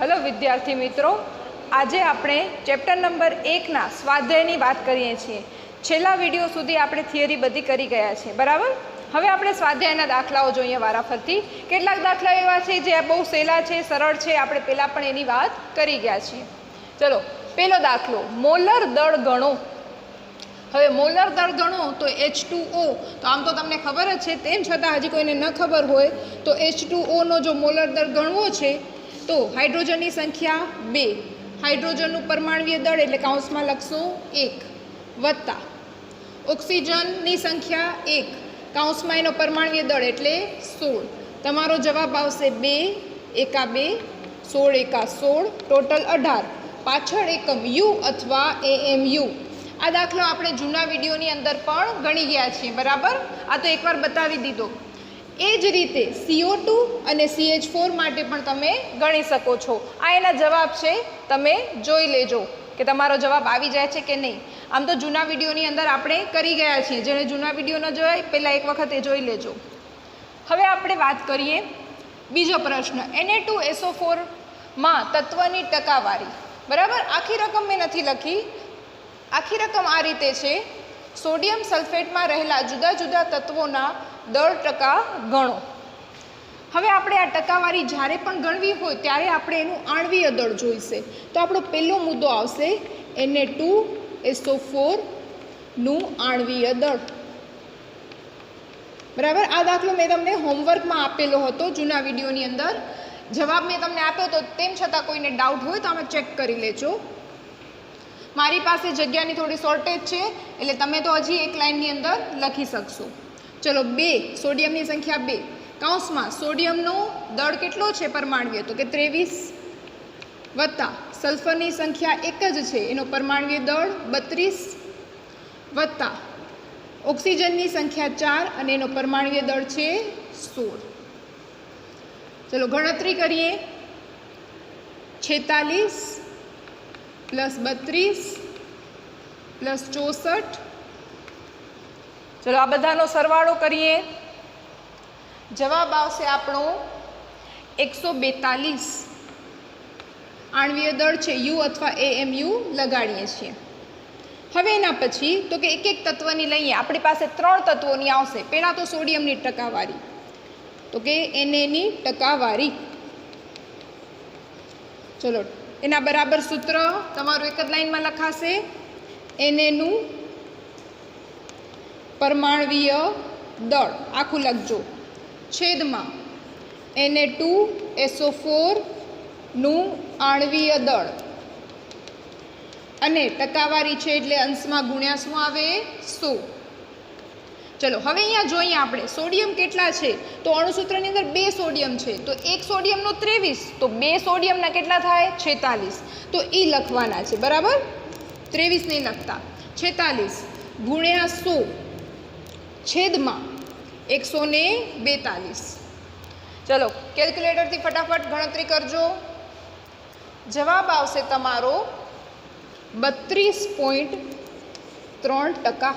Hello विद्यार्थी मित्रों, આજે આપણે ચેપ્ટર નંબર 1 ના સ્વાધ્યાયની વાત કરીએ છીએ। છેલ્લા વિડીયો સુધી આપણે થિયરી બધી કરી ગયા છે, બરાબર। હવે આપણે સ્વાધ્યાયના દાખલાઓ જોઈએ વારાફરતી। કેટલાક દાખલા એવા છે જે બહુ સહેલા છે, સરળ છે, આપણે પહેલાં પણ એની વાત કરી ગયા છીએ। ચલો, પહેલો દાખલો, મોલર દળ ગણો। હવે મોલર દળ ગણો તો H2O, તો આમ તો તમને ખબર જ છે, તેમ છતાં હજી કોઈને ન ખબર હોય તો H2O નો જો મોલર દળ ગણવો છે તો હાઇડ્રોજનની સંખ્યા 2, હાઇડ્રોજનનું પરમાણ્વીય દળ એટલે કૌંસમાં લખશું 1 વત્તા ઓક્સિજનની સંખ્યા 1, કૌંસમાં એનો પરમાણ્વીય દળ એટલે 16। તમારો જવાબ આવશે 2 એકા 2, 16 એકા 16, ટોટલ 18। પાછળ એકમ યુ અથવા AMU। આ દાખલો આપણે જૂના વિડીયોની અંદર પણ ગણી ગયા છીએ, બરાબર। આ તો એકવાર બતાવી દીધો। એ જ રીતે CO2 અને CH4 માટે પણ તમે ગણી શકો છો। આ એના જવાબ છે, તમે જોઈ લેજો કે તમારો જવાબ આવી જાય છે કે નહીં। આમ તો જૂના વિડીયોની અંદર આપણે કરી ગયા છીએ, જેણે જૂના વિડીયો ન જોયા પહેલાં એક વખત એ જોઈ લેજો। હવે આપણે વાત કરીએ બીજો પ્રશ્ન, Na2SO4 માં તત્વની ટકાવારી, બરાબર। આખી રકમ મેં નથી લખી, આખી રકમ આ રીતે છે, સોડિયમ સલ્ફેટમાં રહેલા જુદા જુદા તત્વોના દળ ટકા ગણો। હવે આપણે આ ટકાવારી જ્યારે પણ ગણવી હોય ત્યારે આપણે એનું આણ્વીય દળ જોઈશે। તો આપણો પહેલો મુદ્દો આવશે Na2SO4 નું આણ્વીય દળ, બરાબર। આ દાખલો મેં તમને હોમવર્કમાં આપેલો હતો જૂના વિડીયોની અંદર, જવાબ મેં તમને આપ્યો હતો, તેમ છતાં કોઈને ડાઉટ હોય તો અમે ચેક કરી લેજો। મારી પાસે જગ્યાની થોડી શોર્ટેજ છે એટલે તમે તો હજી એક લાઇનની અંદર લખી શકશો। ચલો, 2, સોડિયમની સંખ્યા 2, કૌંસમાં સોડિયમનો દળ કેટલો છે પરમાણ્વીય તો કે 23 વત્તા સલ્ફરની સંખ્યા 1 જ છે, એનો પરમાણ્વીય દળ 32 વત્તા ઓક્સિજનની સંખ્યા 4 અને એનો પરમાણ્વીય દળ છે 16। ચલો ગણતરી કરીએ, 46 પ્લસ 32 પ્લસ 64। ચલો આ બધાનો સરવાળો કરીએ, જવાબ આવશે આપણો 142 આણ્વીય દળ છે, યુ અથવા AMU લગાડીએ છીએ। હવે એના પછી તો કે એક એક તત્વની લઈએ, આપણી પાસે 3 તત્વોની આવશે। પહેલાં તો સોડિયમની ટકાવારી, તો કે Na ની ટકાવારી। ચલો, એના બરાબર સૂત્ર તમારું એક જ લાઈનમાં લખાશે, Na નું પરમાણ્વીય દળ આખું લખજો, છેદમાં Na2SO4 નું આણ્વીય દળ, અને ટકાવારી છે એટલે અંશમાં ગુણ્યા શું આવે 100। ચલો હવે અહીંયા જોઈએ આપણે સોડિયમ કેટલા છે, તો અણુસૂત્રની અંદર 2 સોડિયમ છે, તો એક સોડિયમનો 23, તો 2 સોડિયમના કેટલા થાય 46, તો એ લખવાના છે, બરાબર। 23 નહીં લખતા, 46 ગુણ્યા 100 છેદમાં 142। ચલો કેલ્ક્યુલેટરથી ફટાફટ ગણતરી કરજો, જવાબ આવશે તમારો 32.3%,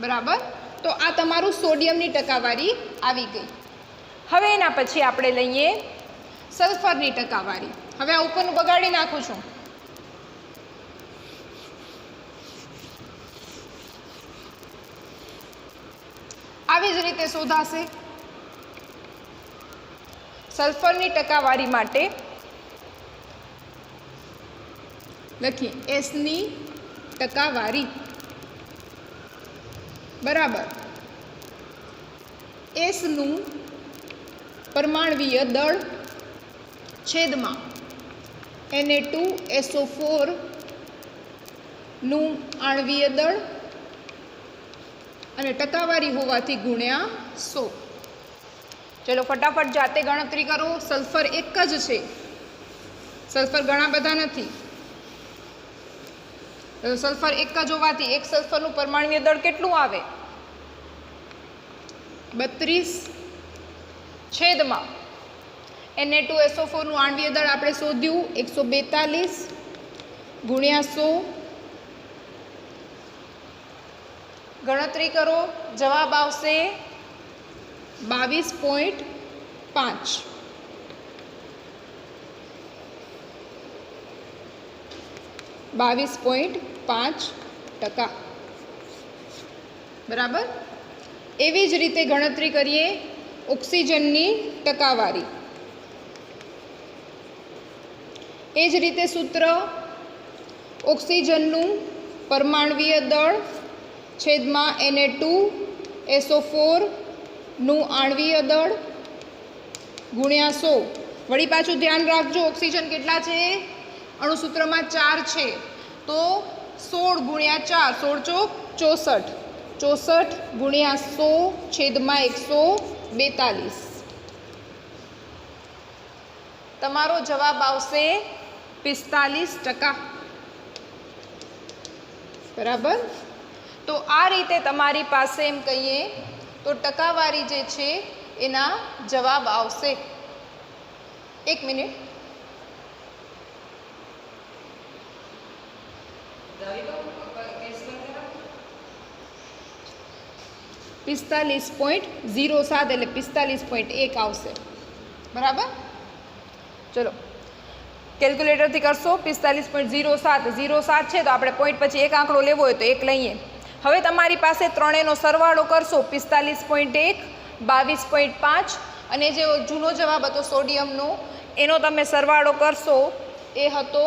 બરાબર। તો આ તમારું સોડિયમની ટકાવારી આવી ગઈ। હવે એના પછી આપણે લઈએ સલ્ફરની ટકાવારી। હવે આ ઉપરનું બગાડી નાખું છું, આવી જ રીતે શોધાશે। સલ્ફરની ટકાવારી માટે લખીએ S ની ટકાવારી બરાબર S નું પરમાણ્વીય દળ છેદમાં Na2SO4 નું આણ્વીય દળ, અને ટકાવારી હોવાથી ગુણ્યા 100। ચલો ફટાફટ જાતે ગણતરી કરો, સલ્ફર એક જ છે, સલ્ફર ઘણા બધા નથી, સલ્ફર એક જ હોવાથી એક સલ્ફરનું પરમાણ્વીય દળ કેટલું આવે 32 છેદમાં Na2SO4 નું આણ્વીય દળ આપણે શોધ્યું 142 ગુણ્યા 100। ગણતરી કરો, જવાબ આવશે 22.5। 22.5%. બરાબર. એવી જ રીતે ગણતરી કરીએ ઓક્સિજનની ટકાવારી. એ જ રીતે સૂત્ર ઓક્સિજનનું પરમાણવીય દળ છેદમાં Na2SO4 નું આણવીય દળ ગુણ્યા 100. વળી પાછું ધ્યાન રાખજો ઓક્સિજન કેટલા છે, અણુસૂત્રમાં 4 છે, તો 16 ગુણ્યા 4, 16 × 4 = 64 ગુણ્યા 100 છેદમાં 142. તમારો જવાબ આવશે 45%. બરાબર. તો આ રીતે તમારી પાસે એમ કહીએ તો ટકાવારી જે છે એના જવાબ આવશે. એક મિનિટ. 45.07 એટલે 45.1 આવશે. બરાબર. ચલો કેલ્ક્યુલેટરથી કરશો. 45.07 07 છે તો આપણે પોઈન્ટ પછી એક આંકડો લેવો હોય તો 1 લઈએ. હવે તમારી પાસે ત્રણેયનો સરવાળો કરશો. 45.1, 22.5 અને જે જૂનો જવાબ હતો સોડિયમનો એનો તમે સરવાળો કરશો એ હતો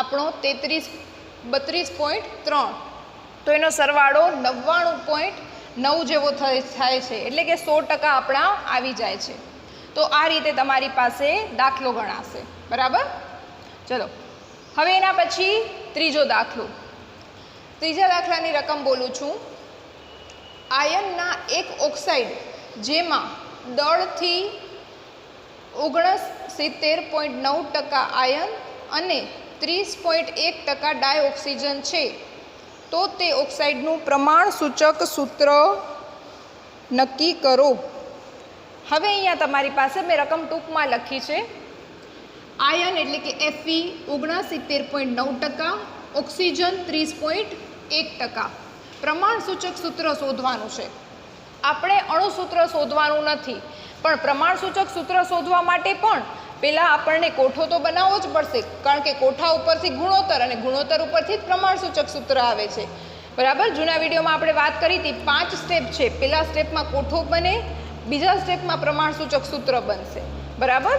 આપણો 32.3. તો એનો સરવાળો 99.9 જેવો થાય છે, એટલે કે 100% આપણા આવી જાય છે. તો આ રીતે તમારી પાસે દાખલો ગણાશે. બરાબર. ચલો હવે એના પછી ત્રીજો દાખલો. ત્રીજા દાખલાની રકમ બોલું છું. આયનના એક ઓક્સાઇડ જેમાં દળથી 69.9% આયન અને 30.1% ડાયઓક્સિજન છે, તો તે ઓક્સાઇડનું પ્રમાણસૂચક સૂત્ર નક્કી કરો. હવે અહીંયા તમારી પાસે મેં રકમ ટૂંકમાં લખી છે. આયન એટલે કે Fe 69.9%, ઓક્સિજન 30.1%. પ્રમાણસૂચક સૂત્ર શોધવાનું છે. આપણે અણુસૂત્ર શોધવાનું નથી, પણ પ્રમાણસૂચક સૂત્ર શોધવા માટે પણ પહેલાં આપણને કોઠો તો બનાવવો જ પડશે, કારણ કે કોઠા ઉપરથી ગુણોત્તર અને ગુણોત્તર ઉપરથી જ પ્રમાણસૂચક સૂત્ર આવે છે. બરાબર. જૂના વિડીયોમાં આપણે વાત કરી હતી 5 સ્ટેપ છે. પહેલા સ્ટેપમાં કોઠો બને, બીજા સ્ટેપમાં પ્રમાણસૂચક સૂત્ર બનશે. બરાબર.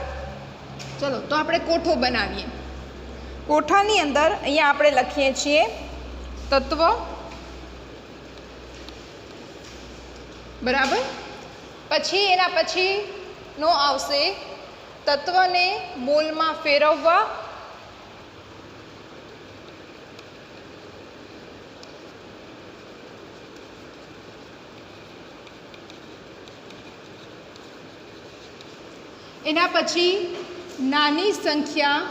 ચલો તો આપણે કોઠો બનાવીએ. કોઠાની અંદર અહીંયા આપણે લખીએ છીએ તત્વ. બરાબર. પછી એના પછીનો આવશે તત્વને મોલમાં ફેરવવા. એના પછી નાની સંખ્યા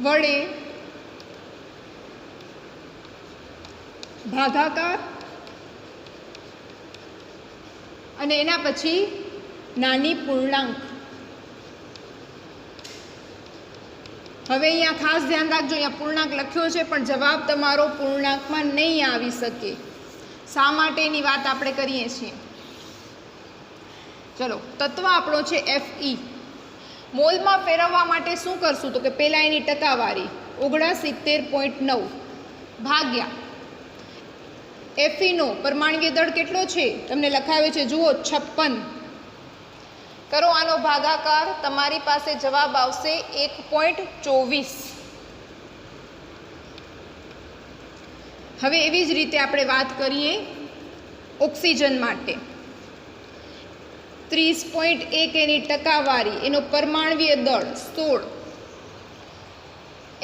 વડે ભાગાકાર અને એના પછી નાની પૂર્ણાંક. હવે અહીંયા ખાસ ધ્યાન રાખજો, અહીંયા પૂર્ણાંક લખ્યો છે પણ જવાબ તમારો પૂર્ણાંકમાં નહીં આવી શકે. શા માટે એની વાત આપણે કરીએ છીએ. ચલો તત્વ આપણો છે Fe. મોલમાં ફેરવવા માટે શું કરશું તો કે પહેલાં એની ટકાવારી 69.9 ભાગ્યા Feનો પરમાણ્વીય દળ કેટલો છે તમને લખાવ્યો છે, જુઓ 56. કરો આનો ભાગાકાર, તમારી પાસે જવાબ આવશે 1.24. હવે એવી જ રીતે આપણે વાત કરીએ ઓક્સિજન માટે. 30.1 એની ટકાવારી, એનો પરમાણવીય દળ 16.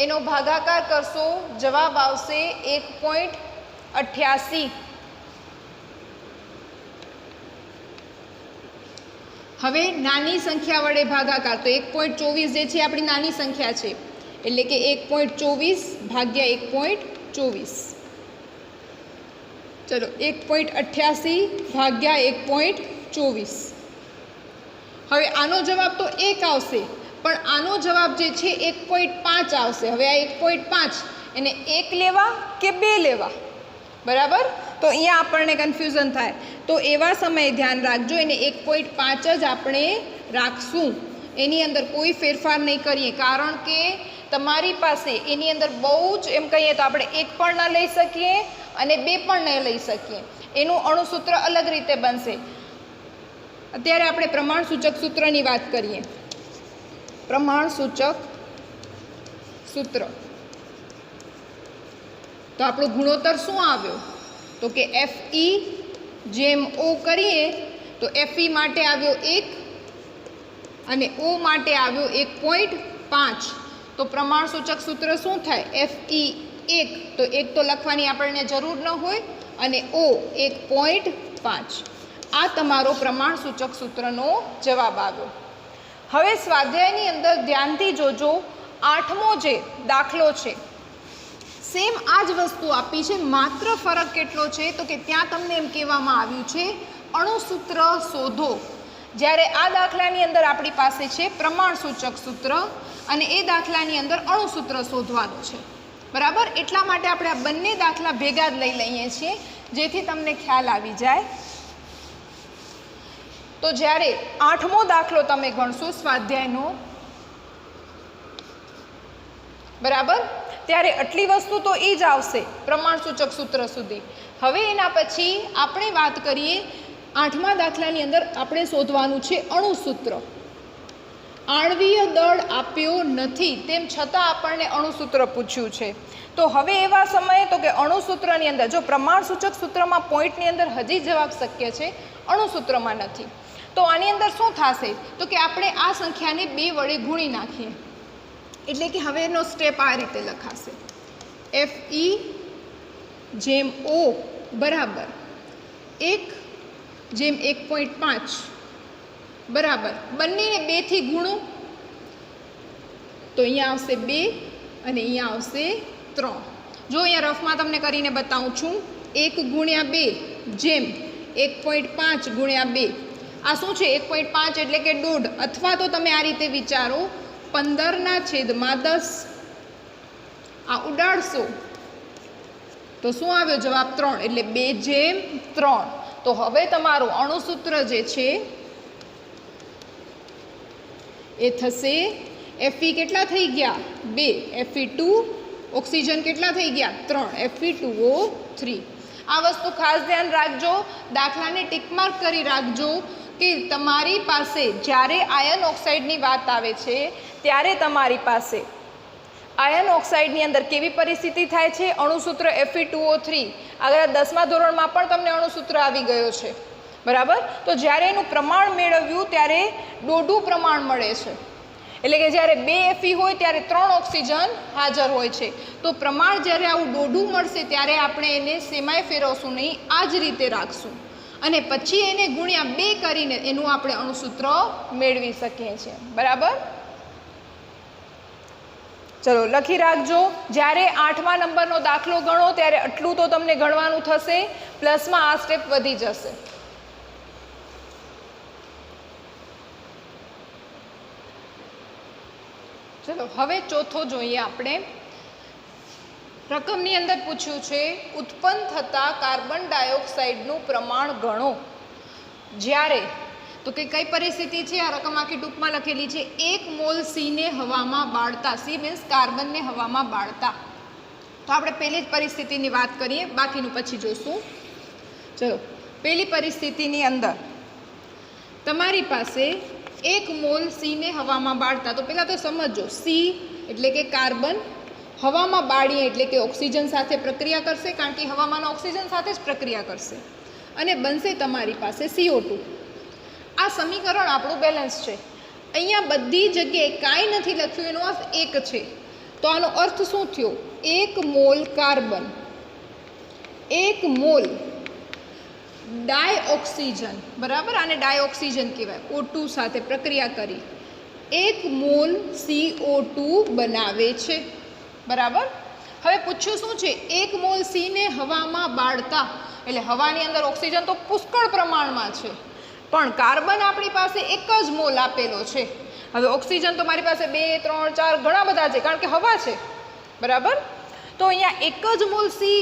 એનો ભાગાકાર કરશો, જવાબ આવશે 1.88. હવે નાની સંખ્યા વડે ભાગાકાર, તો 1.24 જે છે આપણી નાની સંખ્યા છે, એટલે કે 1.24 ભાગ્યા 1.24. ચલો 1.88 ભાગ્યા 1.24. હવે આનો જવાબ તો 1 આવશે, પણ આનો જવાબ જે છે 1.5 આવશે. હવે આ 1.5 એને 1 લેવા કે 2 લેવા, બરાબર? તો અહીંયા આપણને કન્ફ્યુઝન થાય. તો એવા સમયે ધ્યાન રાખજો, એને 1.5 જ આપણે રાખશું. એની અંદર કોઈ ફેરફાર નહીં કરીએ, કારણ કે તમારી પાસે એની અંદર બહુ જ એમ કહીએ તો આપણે 1 પણ ન લઈ શકીએ અને 2 પણ નહીં લઈ શકીએ, એનું અણુસૂત્ર અલગ રીતે બનશે. અત્યારે આપણે પ્રમાણસૂચક સૂત્રની વાત કરીએ. પ્રમાણસૂચક સૂત્ર તો આપણો ગુણોત્તર શું આવ્યો? તો કે FE જેમ O કરીએ તો FE માટે આવ્યો 1 અને O માટે આવ્યો 1.5. તો પ્રમાણસૂચક સૂત્ર શું થાય? FE 1, તો 1 તો લખવાની આપણને જરૂર ન હોય, અને O 1.5. આ તમારો પ્રમાણસૂચક સૂત્રનો જવાબ આવ્યો. હવે સ્વાધ્યાયની અંદર ધ્યાનથી જોજો, 8મો જે દાખલો છે સેમ આ જ વસ્તુ આપી છે, માત્ર ફરક કેટલો છે તો કે ત્યાં તમને એમ કહેવામાં આવ્યું છે અણુસૂત્ર શોધો. જ્યારે આ દાખલાની અંદર આપણી પાસે છે પ્રમાણસૂચક સૂત્ર અને એ દાખલાની અંદર અણુસૂત્ર શોધવાનું છે. બરાબર, એટલા માટે આપણે આ બંને દાખલા ભેગા જ લઈ લઈએ છીએ જેથી તમને ખ્યાલ આવી જાય. તો જ્યારે 8મો દાખલો તમે ગણશો સ્વાધ્યાયનો, બરાબર, ત્યારે આટલી વસ્તુ તો એ જ આવશે પ્રમાણસૂચક સૂત્ર સુધી. હવે એના પછી આપણે વાત કરીએ 8મા દાખલાની અંદર આપણે શોધવાનું છે અણુસૂત્ર. આણ્વીય દળ આપ્યો નથી તેમ છતાં આપણને અણુસૂત્ર પૂછ્યું છે. તો હવે એવા સમયે તો કે અણુસૂત્રની અંદર જો પ્રમાણસૂચક સૂત્રમાં પોઈન્ટની અંદર હજી જવાબ શક્ય છે, અણુસૂત્રમાં નથી, તો આની અંદર શું થશે તો કે આપણે આ સંખ્યાને 2 વડે ગુણી નાખીએ. એટલે કે હવે એનો સ્ટેપ આ રીતે લખાશે, FE જેમ O બરાબર 1 જેમ 1.5 બરાબર, બંનેને 2 થી ગુણો તો અહીંયા આવશે 2 અને અહીંયા આવશે 3. જો અહીંયા રફમાં તમને કરીને બતાવું છું, 1 ગુણ્યા 2 જેમ 1.5 ગુણ્યા 2, આ શું છે 1.5 એટલે કે 1.5, અથવા તો તમે આ રીતે વિચારો 15/10 આ ઉડાડશો તો શું આવ્યો જવાબ? 3, એટલે 2/3. તો હવે તમારું અણુસૂત્ર જે છે એ થશે Fe કેટલા થઈ ગયા? 2, Fe2 ઓક્સિજન કેટલા થઈ ગયા? 3, Fe2O3. આ વસ્તુ ખાસ ધ્યાન રાખજો, દાખલાને ટીક માર્ક કરી રાખજો કે તમારી પાસે જ્યારે આયર્ન ઓક્સાઇડની વાત આવે છે ત્યારે તમારી પાસે આયર્ન ઓક્સાઇડની અંદર કેવી પરિસ્થિતિ થાય છે? અણુસૂત્ર Fe2O3. આગળ 10મા ધોરણમાં પણ તમને અણુસૂત્ર આવી ગયો છે, બરાબર. તો જ્યારે એનું પ્રમાણ મેળવ્યું ત્યારે દોઢું પ્રમાણ મળે છે, એટલે કે જ્યારે 2 Fe હોય ત્યારે 3 ઓક્સિજન હાજર હોય છે. તો પ્રમાણ જ્યારે આવું દોઢું મળશે ત્યારે આપણે એને સેમાય ફેરવશું નહીં, આ જ રીતે રાખશું અને પછી એને ગુણ્યા 2 કરીને એનું આપણે અણુસૂત્ર મેળવી શકીએ છીએ, બરાબર. ચલો લખી રાખજો, જ્યારે 8મા નંબરનો દાખલો ગણો ત્યારે આટલું તો તમને ગણવાનું થશે, પ્લસમાં આ સ્ટેપ વધી જશે. ચલો હવે ચોથો જોઈએ આપણે. રકમની અંદર પૂછ્યું છે ઉત્પન્ન થતા કાર્બન ડાયોક્સાઇડનું પ્રમાણ ગણો. જ્યારે તો કે કઈ પરિસ્થિતિ છે, આ રકમ આખી ટૂંકમાં લખેલી છે, 1 મોલ સીને હવામાં બાળતા, સી મીન્સ કાર્બનને હવામાં બાળતા. તો આપણે પહેલી જ પરિસ્થિતિની વાત કરીએ, બાકીનું પછી જોઈશું. ચલો પહેલી પરિસ્થિતિની અંદર તમારી પાસે 1 મોલ સીને હવામાં બાળતા. તો પહેલાં તો સમજો, સી એટલે કે કાર્બન, હવામાં બાળીએ એટલે કે ઓક્સિજન સાથે પ્રક્રિયા કરશે, કારણ કે હવામાન ઓક્સિજન સાથે જ પ્રક્રિયા કરશે અને બનશે તમારી પાસે CO2. આ સમીકરણ આપણું બેલેન્સ છે. અહીંયા બધી જગ્યાએ કાંઈ નથી લખ્યું, એનો અર્થ 1 છે. તો આનો અર્થ શું થયો? 1 મોલ કાર્બન 1 મોલ ડાયઓક્સિજન, બરાબર, આને ડાયઓક્સિજન કહેવાય, O2 સાથે પ્રક્રિયા કરી 1 મોલ CO2 બનાવે છે, બરાબર. હવે પૂછ્યું શું છે? 1 મોલ સીને હવામાં બાળતા, એટલે હવાની અંદર ઓક્સિજન તો પુષ્કળ પ્રમાણમાં છે, પણ કાર્બન આપણી પાસે 1 જ મોલ આપેલો છે. હવે ઓક્સિજન તો મારી પાસે 2, 3, 4 ઘણા બધા છે, કારણ કે હવા છે, બરાબર. તો અહીંયા 1 જ મોલ સી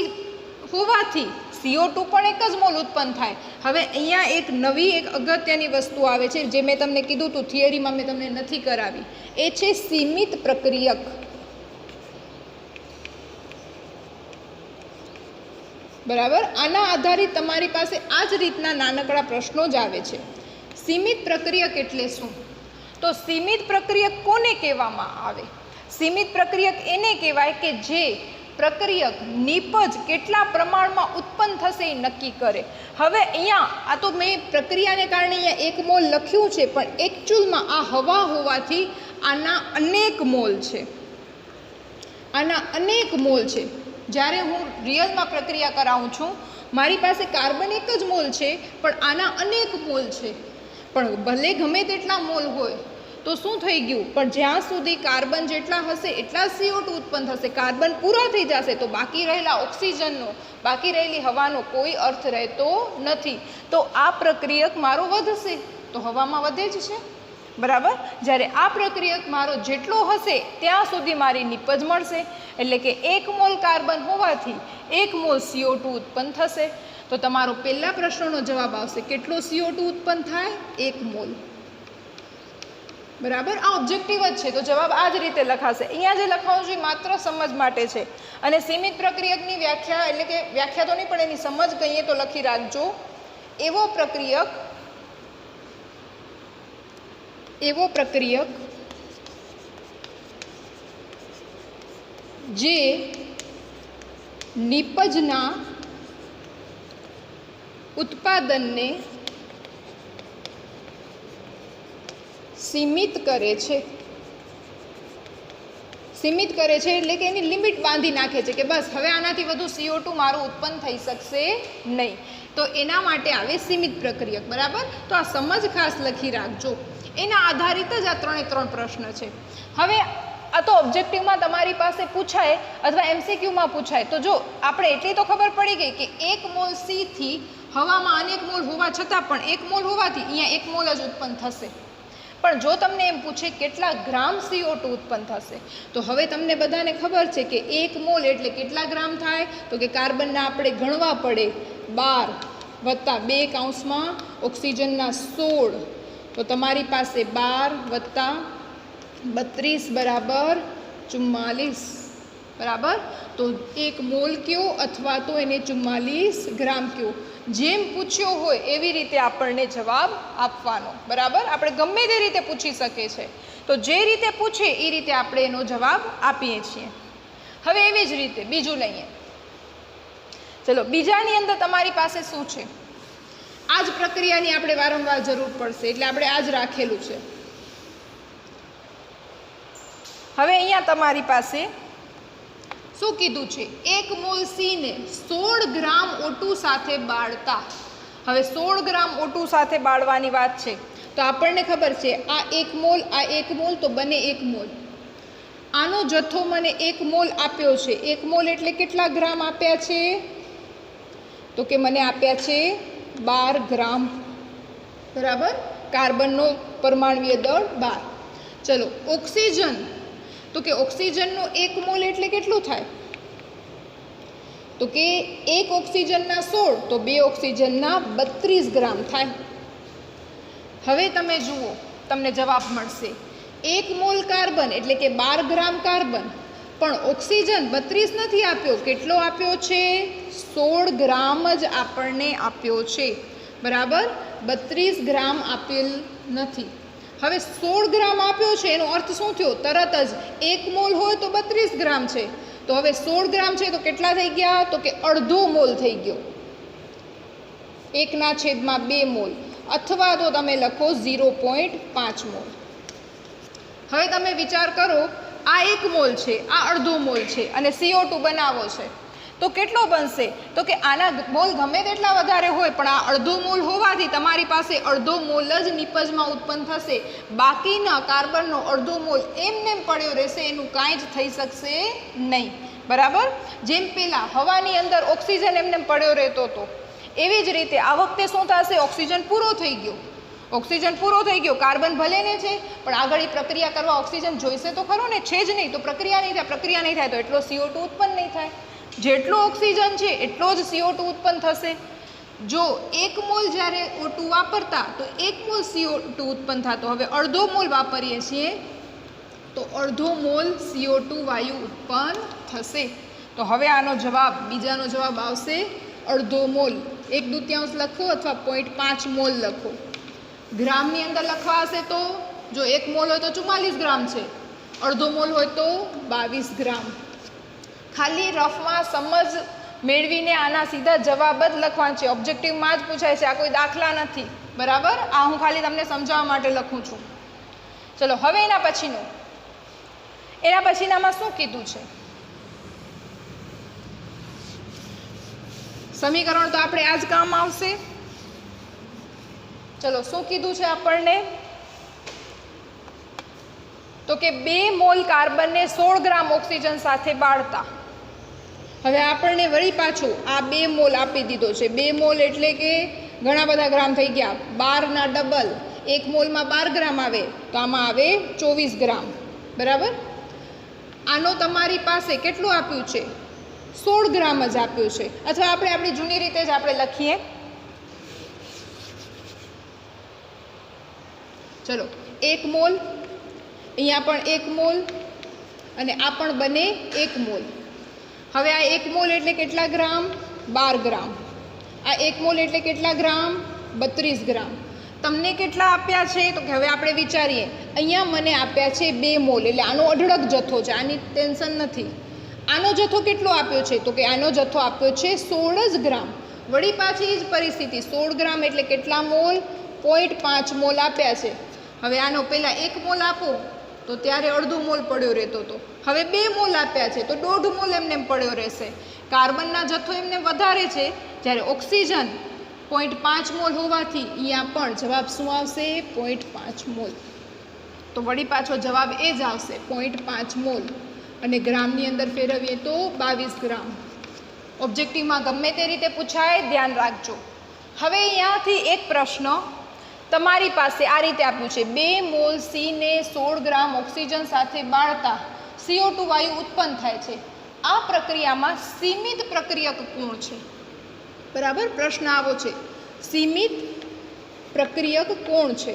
હોવાથી CO2 પણ એક જ મોલ ઉત્પન્ન થાય. હવે અહીંયા એક નવી એક અગત્યની વસ્તુ આવે છે જે મેં તમને કીધું હતું થિયરીમાં મેં તમને નથી કરાવી, એ છે સીમિત પ્રક્રિયક. બરાબર, આના આધારિત તમારી પાસે આ જ રીતના નાનકડા પ્રશ્નો જ આવે છે. સીમિત પ્રક્રિયક એટલે શું? તો સીમિત પ્રક્રિયક કોને કહેવામાં આવે? સીમિત પ્રક્રિયક એને કહેવાય કે જે પ્રક્રિયક નિપજ કેટલા પ્રમાણમાં ઉત્પન્ન થશે એ નક્કી કરે. હવે અહીંયા આ તો મેં પ્રક્રિયાને કારણે અહીંયા 1 મોલ લખ્યું છે, પણ એકચ્યુઅલમાં આ હવા હોવાથી આના અનેક મોલ છે. આના અનેક મોલ છે. જ્યારે હું રિયલમાં પ્રક્રિયા કરાવું છું, મારી પાસે કાર્બન એક જ મોલ છે, પણ આના અનેક મોલ છે. પણ ભલે ગમે તેટલા મોલ હોય તો શું થઈ ગયું, પણ જ્યાં સુધી કાર્બન જેટલા હશે એટલા CO2 ઉત્પન્ન થશે. કાર્બન પૂરા થઈ જશે તો બાકી રહેલા ઓક્સિજનનો, બાકી રહેલી હવાનો કોઈ અર્થ રહેતો નથી. તો આ પ્રક્રિયક મારો વધશે તો હવામાં વધે જ છે. બરાબર, જ્યારે આ પ્રક્રિયક મારો જેટલો હશે ત્યાં સુધી મારી નિપજ મળશે. એટલે કે 1 મોલ કાર્બન હોવાથી 1 મોલ CO2 ઉત્પન્ન થશે. તો તમારો પહેલા પ્રશ્નનો જવાબ આવશે કેટલો CO2 ઉત્પન્ન થાય? 1 મોલ. બરાબર, આ ઓબ્જેક્ટિવ જ છે તો જવાબ આ જ રીતે લખાશે. અહીંયા જે લખાવું છું એ માત્ર સમજ માટે છે. અને સીમિત પ્રક્રિયકની વ્યાખ્યા, એટલે કે વ્યાખ્યા તો નહીં પણ એની સમજ કહીએ તો લખી રાખજો, એવો પ્રક્રિયક જે નિપજના ઉત્પાદનને સીમિત કરે છે. સીમિત કરે છે એટલે કે એની લિમિટ બાંધી નાખે છે કે બસ હવે આનાથી વધુ CO2 મારું ઉત્પન્ન થઈ શકશે નહીં. તો એના માટે આવે સીમિત પ્રક્રિયક. બરાબર, તો આ સમજ ખાસ લખી રાખજો. એના આધારિત જ આ 3 પ્રશ્ન છે. હવે આ તો ઓબ્જેક્ટિવમાં તમારી પાસે પૂછાય અથવા MCQમાં પૂછાય. તો જો આપણે એટલી તો ખબર પડી ગઈ કે 1 મોલ C થી હવામાં અનેક મોલ હોવા છતાં પણ 1 મોલ હોવાથી અહીંયા 1 મોલ જ ઉત્પન્ન થશે. પણ જો તમને એમ પૂછે કેટલા ગ્રામ CO2 ઉત્પન્ન થશે, તો હવે તમને બધાને ખબર છે કે 1 મોલ એટલે કેટલા ગ્રામ થાય? તો કે કાર્બનના આપણે ગણવા પડે 12 વત્તા 2 કૌંસમાં ઓક્સિજનના 16. તો તમારી પાસે 12 વત્તા 32 બરાબર 44. બરાબર, તો 1 મોલ કયો અથવા તો એને 44 ગ્રામ કયો, જેમ પૂછ્યો હોય એવી રીતે આપણને જવાબ આપવાનો. બરાબર, આપણે ગમે તે રીતે પૂછી શકે છે, તો જે રીતે પૂછે એ રીતે આપણે એનો જવાબ આપીએ છીએ. હવે એવી જ રીતે બીજું લઈએ. ચલો, બીજાની અંદર તમારી પાસે શું છે? આ જ પ્રક્રિયાની આપણે વારંવાર જરૂર પડશે એટલે આપણે આ જ રાખેલું છે. હવે અહીંયા તમારી પાસે શું કીધું છે? 1 મોલ C ને 16 ગ્રામ O2 સાથે બાળતા. હવે 16 ગ્રામ O2 સાથે બાળવાની વાત છે તો આપણને ખબર છે આ 1 મોલ, આ 1 મોલ, તો બને 1 મોલ. આનો જથ્થો મને 1 મોલ આપ્યો છે. 1 મોલ એટલે કેટલા ગ્રામ આપ્યા છે? તો કે મને આપ્યા છે 12 ગ્રામ. બરાબર, કાર્બનનો પરમાણ્વીય દળ 12. ચલો, ઓક્સિજન, તો કે ઓક્સિજનનો 1 મોલ એટલે કેટલું થાય? તો કે 1 ઓક્સિજનના 16, તો 2 ઓક્સિજનના 32 ગ્રામ થાય. હવે તમે જુઓ, તમને જવાબ મળશે 1 મોલ કાર્બન એટલે કે 12 ગ્રામ કાર્બન, પણ ઓક્સિજન 32 નથી આપ્યો. કેટલો આપ્યો છે? 16 ગ્રામ જ આપણને આપ્યો છે. બરાબર, 32 ગ્રામ આપેલ નથી. હવે 16 ગ્રામ આપ્યો છે એનો અર્થ શું થયો? તરત જ 1 મોલ હોય તો 32 ગ્રામ છે, તો હવે 16 ગ્રામ છે તો કેટલા થઈ ગયા? તો કે અડધો મોલ થઈ ગયો. 1/2 મોલ, અથવા તો તમે લખો 0.5 મોલ. હવે તમે વિચાર કરો, આ 1 મોલ છે, આ અડધો મોલ છે અને CO2 બનાવો છે તો કેટલો બનશે? તો કે આના મોલ ગમે તેટલા વધારે હોય પણ આ અડધો મોલ હોવાથી તમારી પાસે અડધો મોલ જ નિપજમાં ઉત્પન્ન થશે. બાકીના કાર્બનનો અડધો મોલ એમનેમ પડ્યો રહેશે, એનું કાંઈ જ થઈ શકશે નહીં. બરાબર, જેમ પહેલાં હવાની અંદર ઓક્સિજન એમનેમ પડ્યો રહેતો હતો એવી જ રીતે આ વખતે શું થશે? ઓક્સિજન પૂરો થઈ ગયો. ઓક્સિજન પૂરો થઈ ગયો, કાર્બન ભલે ને છે પણ આગળ પ્રક્રિયા કરવા ઓક્સિજન જોઈશે તો ખરો ને, છે જ નહીં તો પ્રક્રિયા નહીં થાય. પ્રક્રિયા નહીં થાય તો એટલો CO2 ઉત્પન્ન નહીં થાય. જેટલો ઓક્સિજન છે એટલો જ CO2 ઉત્પન્ન થશે. જો 1 મોલ જ્યારે O2 વાપરતા તો 1 મોલ CO2 ઉત્પન્ન થતો. હવે અડધો મોલ વાપરીએ છીએ તો અડધો મોલ CO2 વાયુ ઉત્પન્ન થશે. તો હવે આનો જવાબ, બીજાનો જવાબ આવશે અડધો મોલ. 1/2 લખો અથવા 0.5 મોલ લખો. ગ્રામની અંદર લખવા હશે તો જો 1 મોલ હોય તો 44 ગ્રામ છે, અડધો મોલ હોય તો 22 ગ્રામ. ખાલી રફમાં સમજ મેળવીને આના સીધા જવાબ જ લખવાના છે. ઓબ્જેક્ટિવમાં જ પૂછાય છે, આ કોઈ દાખલા નથી. બરાબર, આ હું ખાલી તમને સમજાવવા માટે લખું છું. ચલો હવે એના પછીનામાં શું કીધું છે? સમીકરણ તો આપણે આ જ કામ આવશે. ચલો શું કીધું છે આપણને? તો કે 2 મોલ કાર્બનને 16 ગ્રામ ઓક્સિજન સાથે બાળતા. હવે આપણને વળી પાછું આ 2 મોલ આપી દીધો છે. 2 મોલ એટલે કે ઘણા બધા ગ્રામ થઈ ગયા. 12 ના ડબલ, 1 મોલમાં 12 ગ્રામ આવે તો આમાં આવે 24 ગ્રામ. બરાબર, આનો તમારી પાસે કેટલું આપ્યું છે? 16 ગ્રામ જ આપ્યું છે. અથવા આપણે આપણી જૂની રીતે જ આપણે લખીએ. ચલો 1 મોલ, અહીંયા પણ 1 મોલ અને આ પણ બને 1 મોલ. હવે આ 1 મોલ એટલે કેટલા ગ્રામ? 12 ગ્રામ. આ 1 મોલ એટલે કેટલા ગ્રામ? 32 ગ્રામ. તમને કેટલા આપ્યા છે? તો કે હવે આપણે વિચારીએ. અહીંયા મને આપ્યા છે 2 મોલ, એટલે આનો અઢળક જથ્થો છે, આની ટેન્શન નથી. આનો જથ્થો કેટલો આપ્યો છે? તો કે આનો જથ્થો આપ્યો છે 16 જ ગ્રામ. વળી પાછી જ પરિસ્થિતિ, 16 ગ્રામ એટલે કેટલા મોલ? 0.5 મોલ આપ્યા છે. હવે આનો પહેલાં 1 મોલ આપો તો ત્યારે અડધો મોલ પડ્યો રહેતો હતો. હવે 2 મોલ આપ્યા છે તો 1.5 મોલ એમને પડ્યો રહેશે. કાર્બનના જથ્થો એમને વધારે છે, જ્યારે ઓક્સિજન 0.5 મોલ હોવાથી અહીંયા પણ જવાબ શું આવશે? 0.5 મોલ. તો વળી પાછો જવાબ એ જ આવશે 0.5 મોલ. અને ગ્રામની અંદર ફેરવીએ તો 22 ગ્રામ. ઓબ્જેક્ટિવમાં ગમે તે રીતે પૂછાય, ધ્યાન રાખજો. હવે અહીંયાથી એક પ્રશ્ન તમારી પાસે આ રીતે આપ્યું છે. 2 મોલ સીને 16 ગ્રામ ઓક્સિજન સાથે બાળતા CO2 વાયુ ઉત્પન્ન થાય છે. આ પ્રક્રિયામાં સીમિત પ્રક્રિયક કોણ છે? બરાબર, પ્રશ્ન આવો છે. સીમિત પ્રક્રિયક કોણ છે?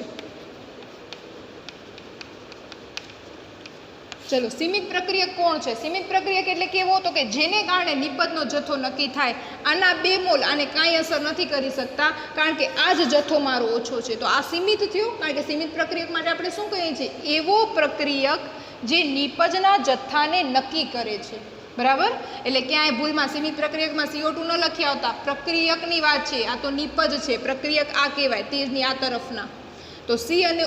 ચલો, સીમિત પ્રક્રિયક કોણ છે? સીમિત પ્રક્રિયક એટલે કેવો? તો કે જેને કારણે નિપજનો જથ્થો નક્કી થાય. આના 2 મોલ આને કાંઈ અસર નથી કરી શકતા, કારણ કે આ જ જથ્થો મારો ઓછો છે. તો આ સીમિત થયો, કારણ કે સીમિત પ્રક્રિયક માટે આપણે શું કહીએ છીએ? એવો પ્રક્રિયક જે નિપજના જથ્થાને નક્કી કરે છે. બરાબર, એટલે ક્યાંય ભૂલમાં સીમિત પ્રક્રિયકમાં CO2 ન લખી આવતા. પ્રક્રિયકની વાત છે, આ તો નિપજ છે. પ્રક્રિયક આ કહેવાય, તીરની આ તરફના. તો C અને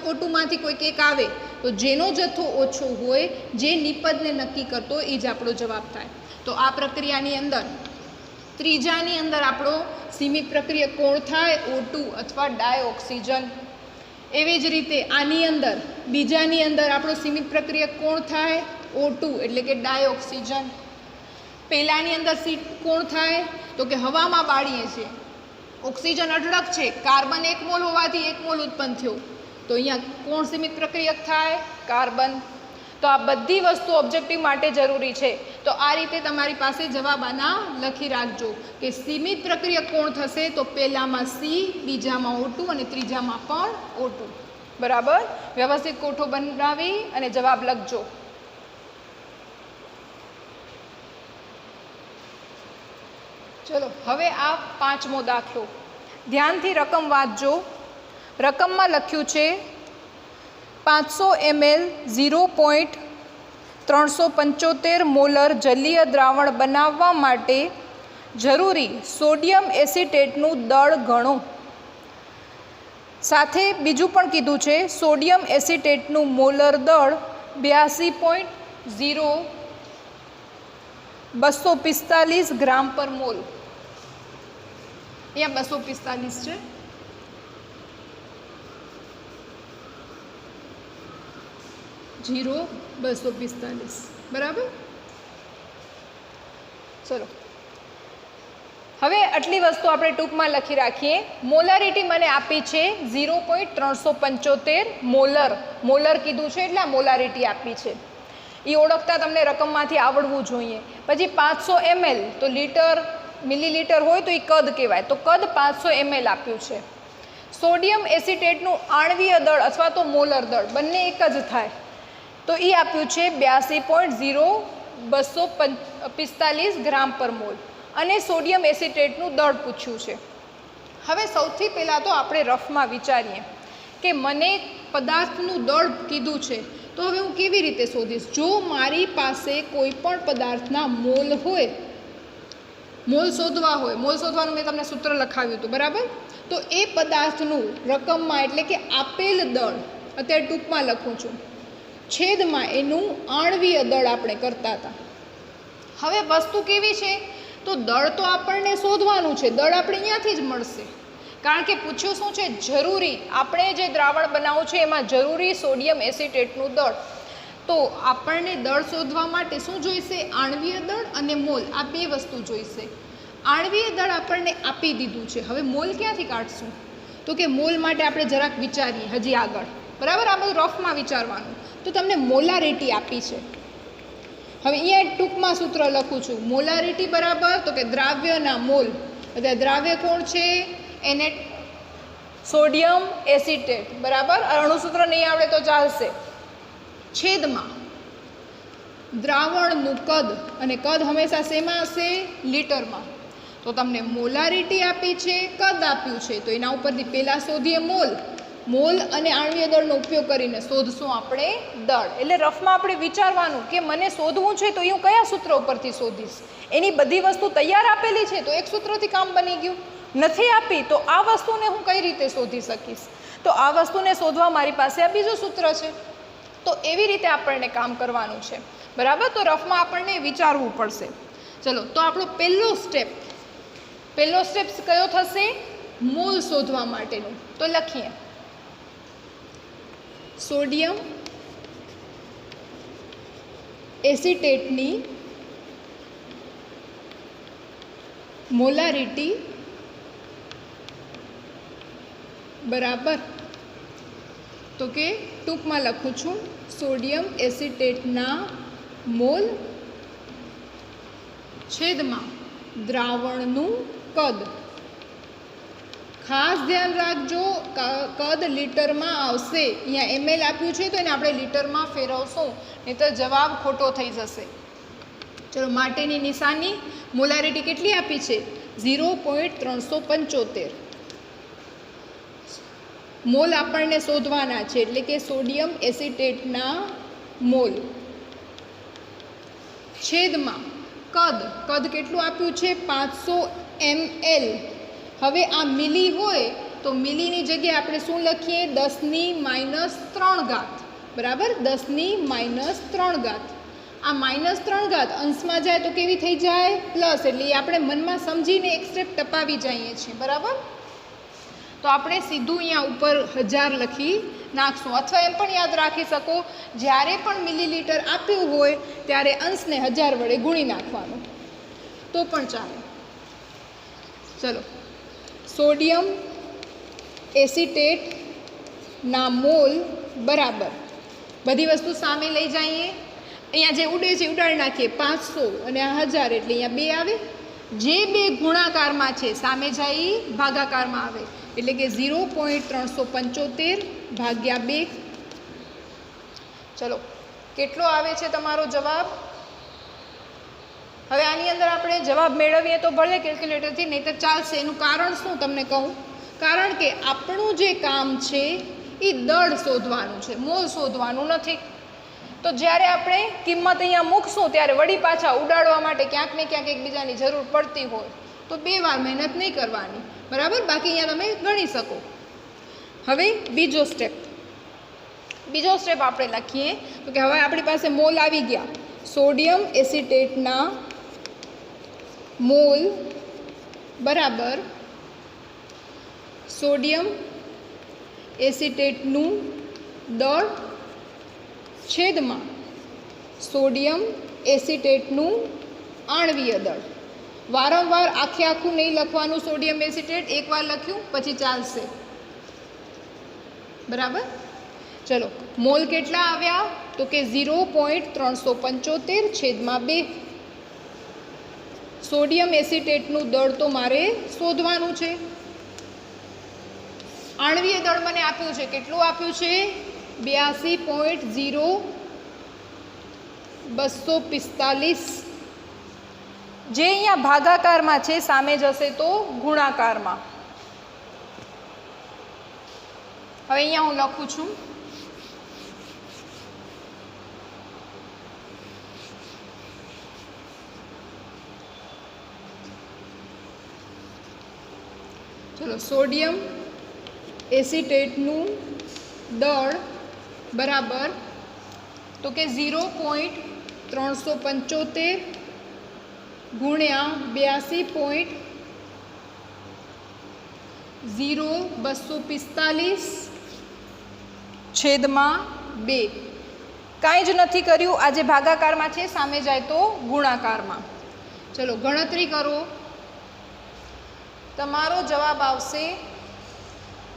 O2 માંથી કોઈક એક આવે તો જેનો જથ્થો ઓછો હોય, જે નિપજને નક્કી કરતો, એ જ આપણો જવાબ થાય. તો આ પ્રક્રિયાની અંદર ત્રીજાની અંદર આપણો સીમિત પ્રક્રિયક કોણ થાય? O2 અથવા ડાયઓક્સિજન. એવી જ રીતે આની અંદર બીજાની અંદર આપણો સીમિત પ્રક્રિયક કોણ થાય? O2 એટલે કે ડાયઓક્સિજન. પહેલાની અંદર કોણ થાય? તો કે હવામાં બાળીએ છીએ, ઓક્સિજન અઢળક છે, કાર્બન 1 મોલ હોવાથી 1 મોલ ઉત્પન્ન થયો. તો અહીંયા કોણ સીમિત પ્રક્રિયક થાય? કાર્બન. તો આ બધી વસ્તુ ઓબ્જેક્ટિવ માટે જરૂરી છે. તો આ રીતે તમારી પાસે જવાબ આના લખી રાખજો કે સીમિત પ્રક્રિયક કોણ થશે? તો પહેલામાં C, બીજામાં O2 અને ત્રીજામાં પણ O2. બરાબર, વ્યવસ્થિત કોઠો બનાવી અને જવાબ લખજો. ચલો હવે આ 5મો દાખલો. ધ્યાનથી રકમ વાંચજો. રકમમાં લખ્યું છે 500 ml 0.375 મોલર જલીય દ્રાવણ બનાવવા માટે જરૂરી સોડિયમ એસિટેટનું દળ ગણો. સાથે બીજું પણ કીધું છે સોડિયમ એસિટેટનું મોલર દળ 82.245 ગ્રામ પર મોલ. અહીંયા 245 છે. જીરો 245. બરાબર. ચલો હવે આટલી વસ્તુ આપણે ટૂંકમાં લખી રાખીએ. મોલારિટી મને આપી છે 0.375 મોલર. મોલર કીધું છે એટલે આ મોલારિટી આપી છે. એ ઓળખતા તમને રકમમાંથી આવડવું જોઈએ. પછી 500 ml તો લીટર મિલીલીટર હોય તો એ કદ કહેવાય, તો કદ 500 ml આપ્યું છે. સોડિયમ એસિટેટનું આણ્વીય દળ અથવા તો મોલર દળ બંને એક જ થાય, તો એ આપ્યું છે 82.0245 ગ્રામ પર મોલ. અને સોડિયમ એસિટેટનું દળ પૂછ્યું છે. હવે સૌથી પહેલાં તો આપણે રફમાં વિચારીએ કે મને પદાર્થનું દળ કીધું છે, તો હવે હું કેવી રીતે શોધીશ? જો મારી પાસે કોઈ પણ પદાર્થના મોલ હોય, મોલ શોધવા હોય, મોલ શોધવાનું મેં તમને સૂત્ર લખાવ્યું હતું, બરાબર? તો એ પદાર્થનું રકમમાં એટલે કે આપેલ દળ, અત્યારે ટૂંકમાં લખું છું, છેદમાં એનું આણ્વીય દળ આપણે કરતા હતા. હવે વસ્તુ કેવી છે? તો દળ તો આપણને શોધવાનું છે, દળ આપણે અહીંયાથી જ મળશે, કારણ કે પૂછ્યું શું છે? જરૂરી, આપણે જે દ્રાવણ બનાવવું છે એમાં જરૂરી સોડિયમ એસિટેટનું દળ. તો આપણને દળ શોધવા માટે શું જોઈશે? આણ્વીય દળ અને મોલ, આ બે વસ્તુ જોઈશે. આણ્વીય દળ આપણને આપી દીધું છે, હવે મોલ ક્યાંથી કાઢશું? તો કે મોલ માટે આપણે જરાક વિચારીએ હજી આગળ, બરાબર? આ બધું રફમાં વિચારવાનું. તો તમને મોલારિટી આપી છે. હવે અહીંયા ટૂંકમાં સૂત્ર લખું છું, મોલારિટી બરાબર તો કે દ્રાવ્યના મોલ, એટલે દ્રાવ્ય કોણ છે? એને સોડિયમ એસિટેટ, બરાબર? અણુસૂત્ર નહીં આવડે તો ચાલશે. છેદમાં દ્રાવણનું કદ, અને કદ હંમેશા શેમાં હશે? લીટરમાં. તો તમને મોલારિટી આપી છે, કદ આપ્યું છે, તો એના ઉપરથી પહેલાં શોધીએ મોલ. મોલ અને આણ્વીય દળનો ઉપયોગ કરીને શોધશું આપણે દળ. એટલે રફમાં આપણે વિચારવાનું કે મને શોધવું છે તો હું કયા સૂત્ર ઉપરથી શોધીશ? એની બધી વસ્તુ તૈયાર આપેલી છે તો એક સૂત્રથી કામ બની ગયું. નથી આપી તો આ વસ્તુને હું કઈ રીતે શોધી શકીશ? તો આ વસ્તુને શોધવા મારી પાસે આ બીજું સૂત્ર છે. તો એવી રીતે આપણને કામ કરવાનું છે, બરાબર? તો રફમાં આપણને વિચારવું પડશે. ચલો, તો આપણો પહેલો સ્ટેપ કયો થશે? મોલ શોધવા માટેનું. તો લખીએ, સોડિયમ એસિટેટની મોલારિટી બરાબર, તો કે ટૂંકમાં લખું છું, સોડિયમ એસિટેટના મોલ છેદમાં દ્રાવણનું કદ. ખાસ ધ્યાન રાખજો, કદ લીટરમાં આવશે. અહીંયા ml આપ્યું છે તો એને આપણે લીટરમાં ફેરવશું, નહીં તો જવાબ ખોટો થઈ જશે. ચલો, માટેની નિશાની, મોલારિટી કેટલી આપી છે? 0.375. મોલ આપણને શોધવાના છે, એટલે કે સોડિયમ એસિટેટના મોલ છેદમાં કદ કેટલું આપ્યું છે? 500 ml. હવે આ મિલી હોય તો મિલીની જગ્યાએ આપણે શું લખીએ? 10⁻³ બરાબર? 10⁻³. આ -3 અંશમાં જાય તો કેવી થઈ જાય? પ્લસ. એટલે આપણે મનમાં સમજીને એક સ્ટેપ ટપાવી જઈએ છીએ, બરાબર? તો આપણે સીધું અહીંયા ઉપર 1000 લખી નાખશું, અથવા એમ પણ યાદ રાખી શકો, જ્યારે પણ મિલીલીટર આપ્યું હોય ત્યારે અંશને 1000 વડે ગુણી નાખવાનું, તો પણ ચાલે. ચલો, સોડિયમ એસિટેટના મોલ બરાબર, બધી વસ્તુ સામે લઈ જઈએ. અહીંયા જે ઉડે છે ઉડાડી નાખીએ, 500 અને 1000 એટલે અહીંયા 2 આવે. જે 2 ગુણાકારમાં છે સામે જાય ભાગાકારમાં આવે, એટલે કે 0.375 ભાગ્યા 2. ચલો, કેટલો આવે છે તમારો જવાબ? હવે આની અંદર આપણે જવાબ મેળવીએ તો ભલે કેલ્ક્યુલેટરથી, નહીં તો ચાલશે. એનું કારણ શું તમને કહું? કારણ કે આપણું જે કામ છે એ દળ શોધવાનું છે, મોલ શોધવાનું નથી. તો જ્યારે આપણે કિંમત અહીંયા મૂકશું ત્યારે વળી પાછા ઉડાડવા માટે ક્યાંક ને ક્યાંક એકબીજાની જરૂર પડતી હોય તો 2 વાર મહેનત નહીં કરવાની, બરાબર? બાકી અહીંયા તમે ગણી શકો. હવે બીજો સ્ટેપ આપણે લખીએ તો કે હવે આપણી પાસે મોલ આવી ગયા. સોડિયમ એસિટેટના મોલ બરાબર સોડિયમ એસિટેટનું દળ છેદમાં સોડિયમ એસિટેટનું આણ્વીય દળ. વારંવાર આખું નહીં લખવાનું સોડિયમ એસિટેટ, એકવાર લખ્યું પછી ચાલશે, બરાબર? ચલો મોલ કેટલા આવ્યા તો કે 0.375/2. સોડિયમ એસિટેટનું દળ તો મારે શોધવાનું છે. આણ્વીય દળ મને આપ્યું છે, કેટલું આપ્યું છે 82.0245. જે અહીંયા ભાગાકારમાં છે સામે જશે તો ગુણાકારમાં. હવે અહીંયા હું લખું છું ચલો સોડિયમ એસિટેટનું દળ બરાબર તો કે 0.375 ગુણ્યા 82.0245/2. કાંઈ જ નથી કર્યું. આ જે ભાગાકારમાં છે સામે જાય તો ગુણાકારમાં. ચલો ગણતરી કરો. તમારો જવાબ આવશે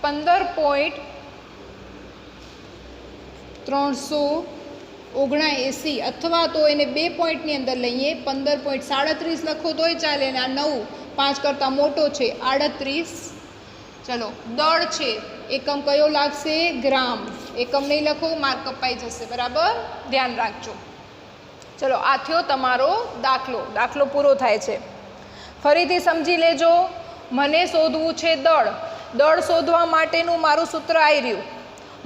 15.379 અથવા તો એને 2 પોઈન્ટની અંદર લઈએ 15.37 લખો તોય ચાલે. અને આ 9 5 કરતાં મોટો છે 38. ચલો દળ છે, એકમ કયો લાગશે ગ્રામ. એકમ નહીં લખો, માર્ક કપાઈ જશે. બરાબર, ધ્યાન રાખજો. ચલો આ થયો તમારો દાખલો પૂરો થાય છે. ફરીથી સમજી લેજો. મને શોધવું છે દળ શોધવા માટેનું મારું સૂત્ર આવી રહ્યું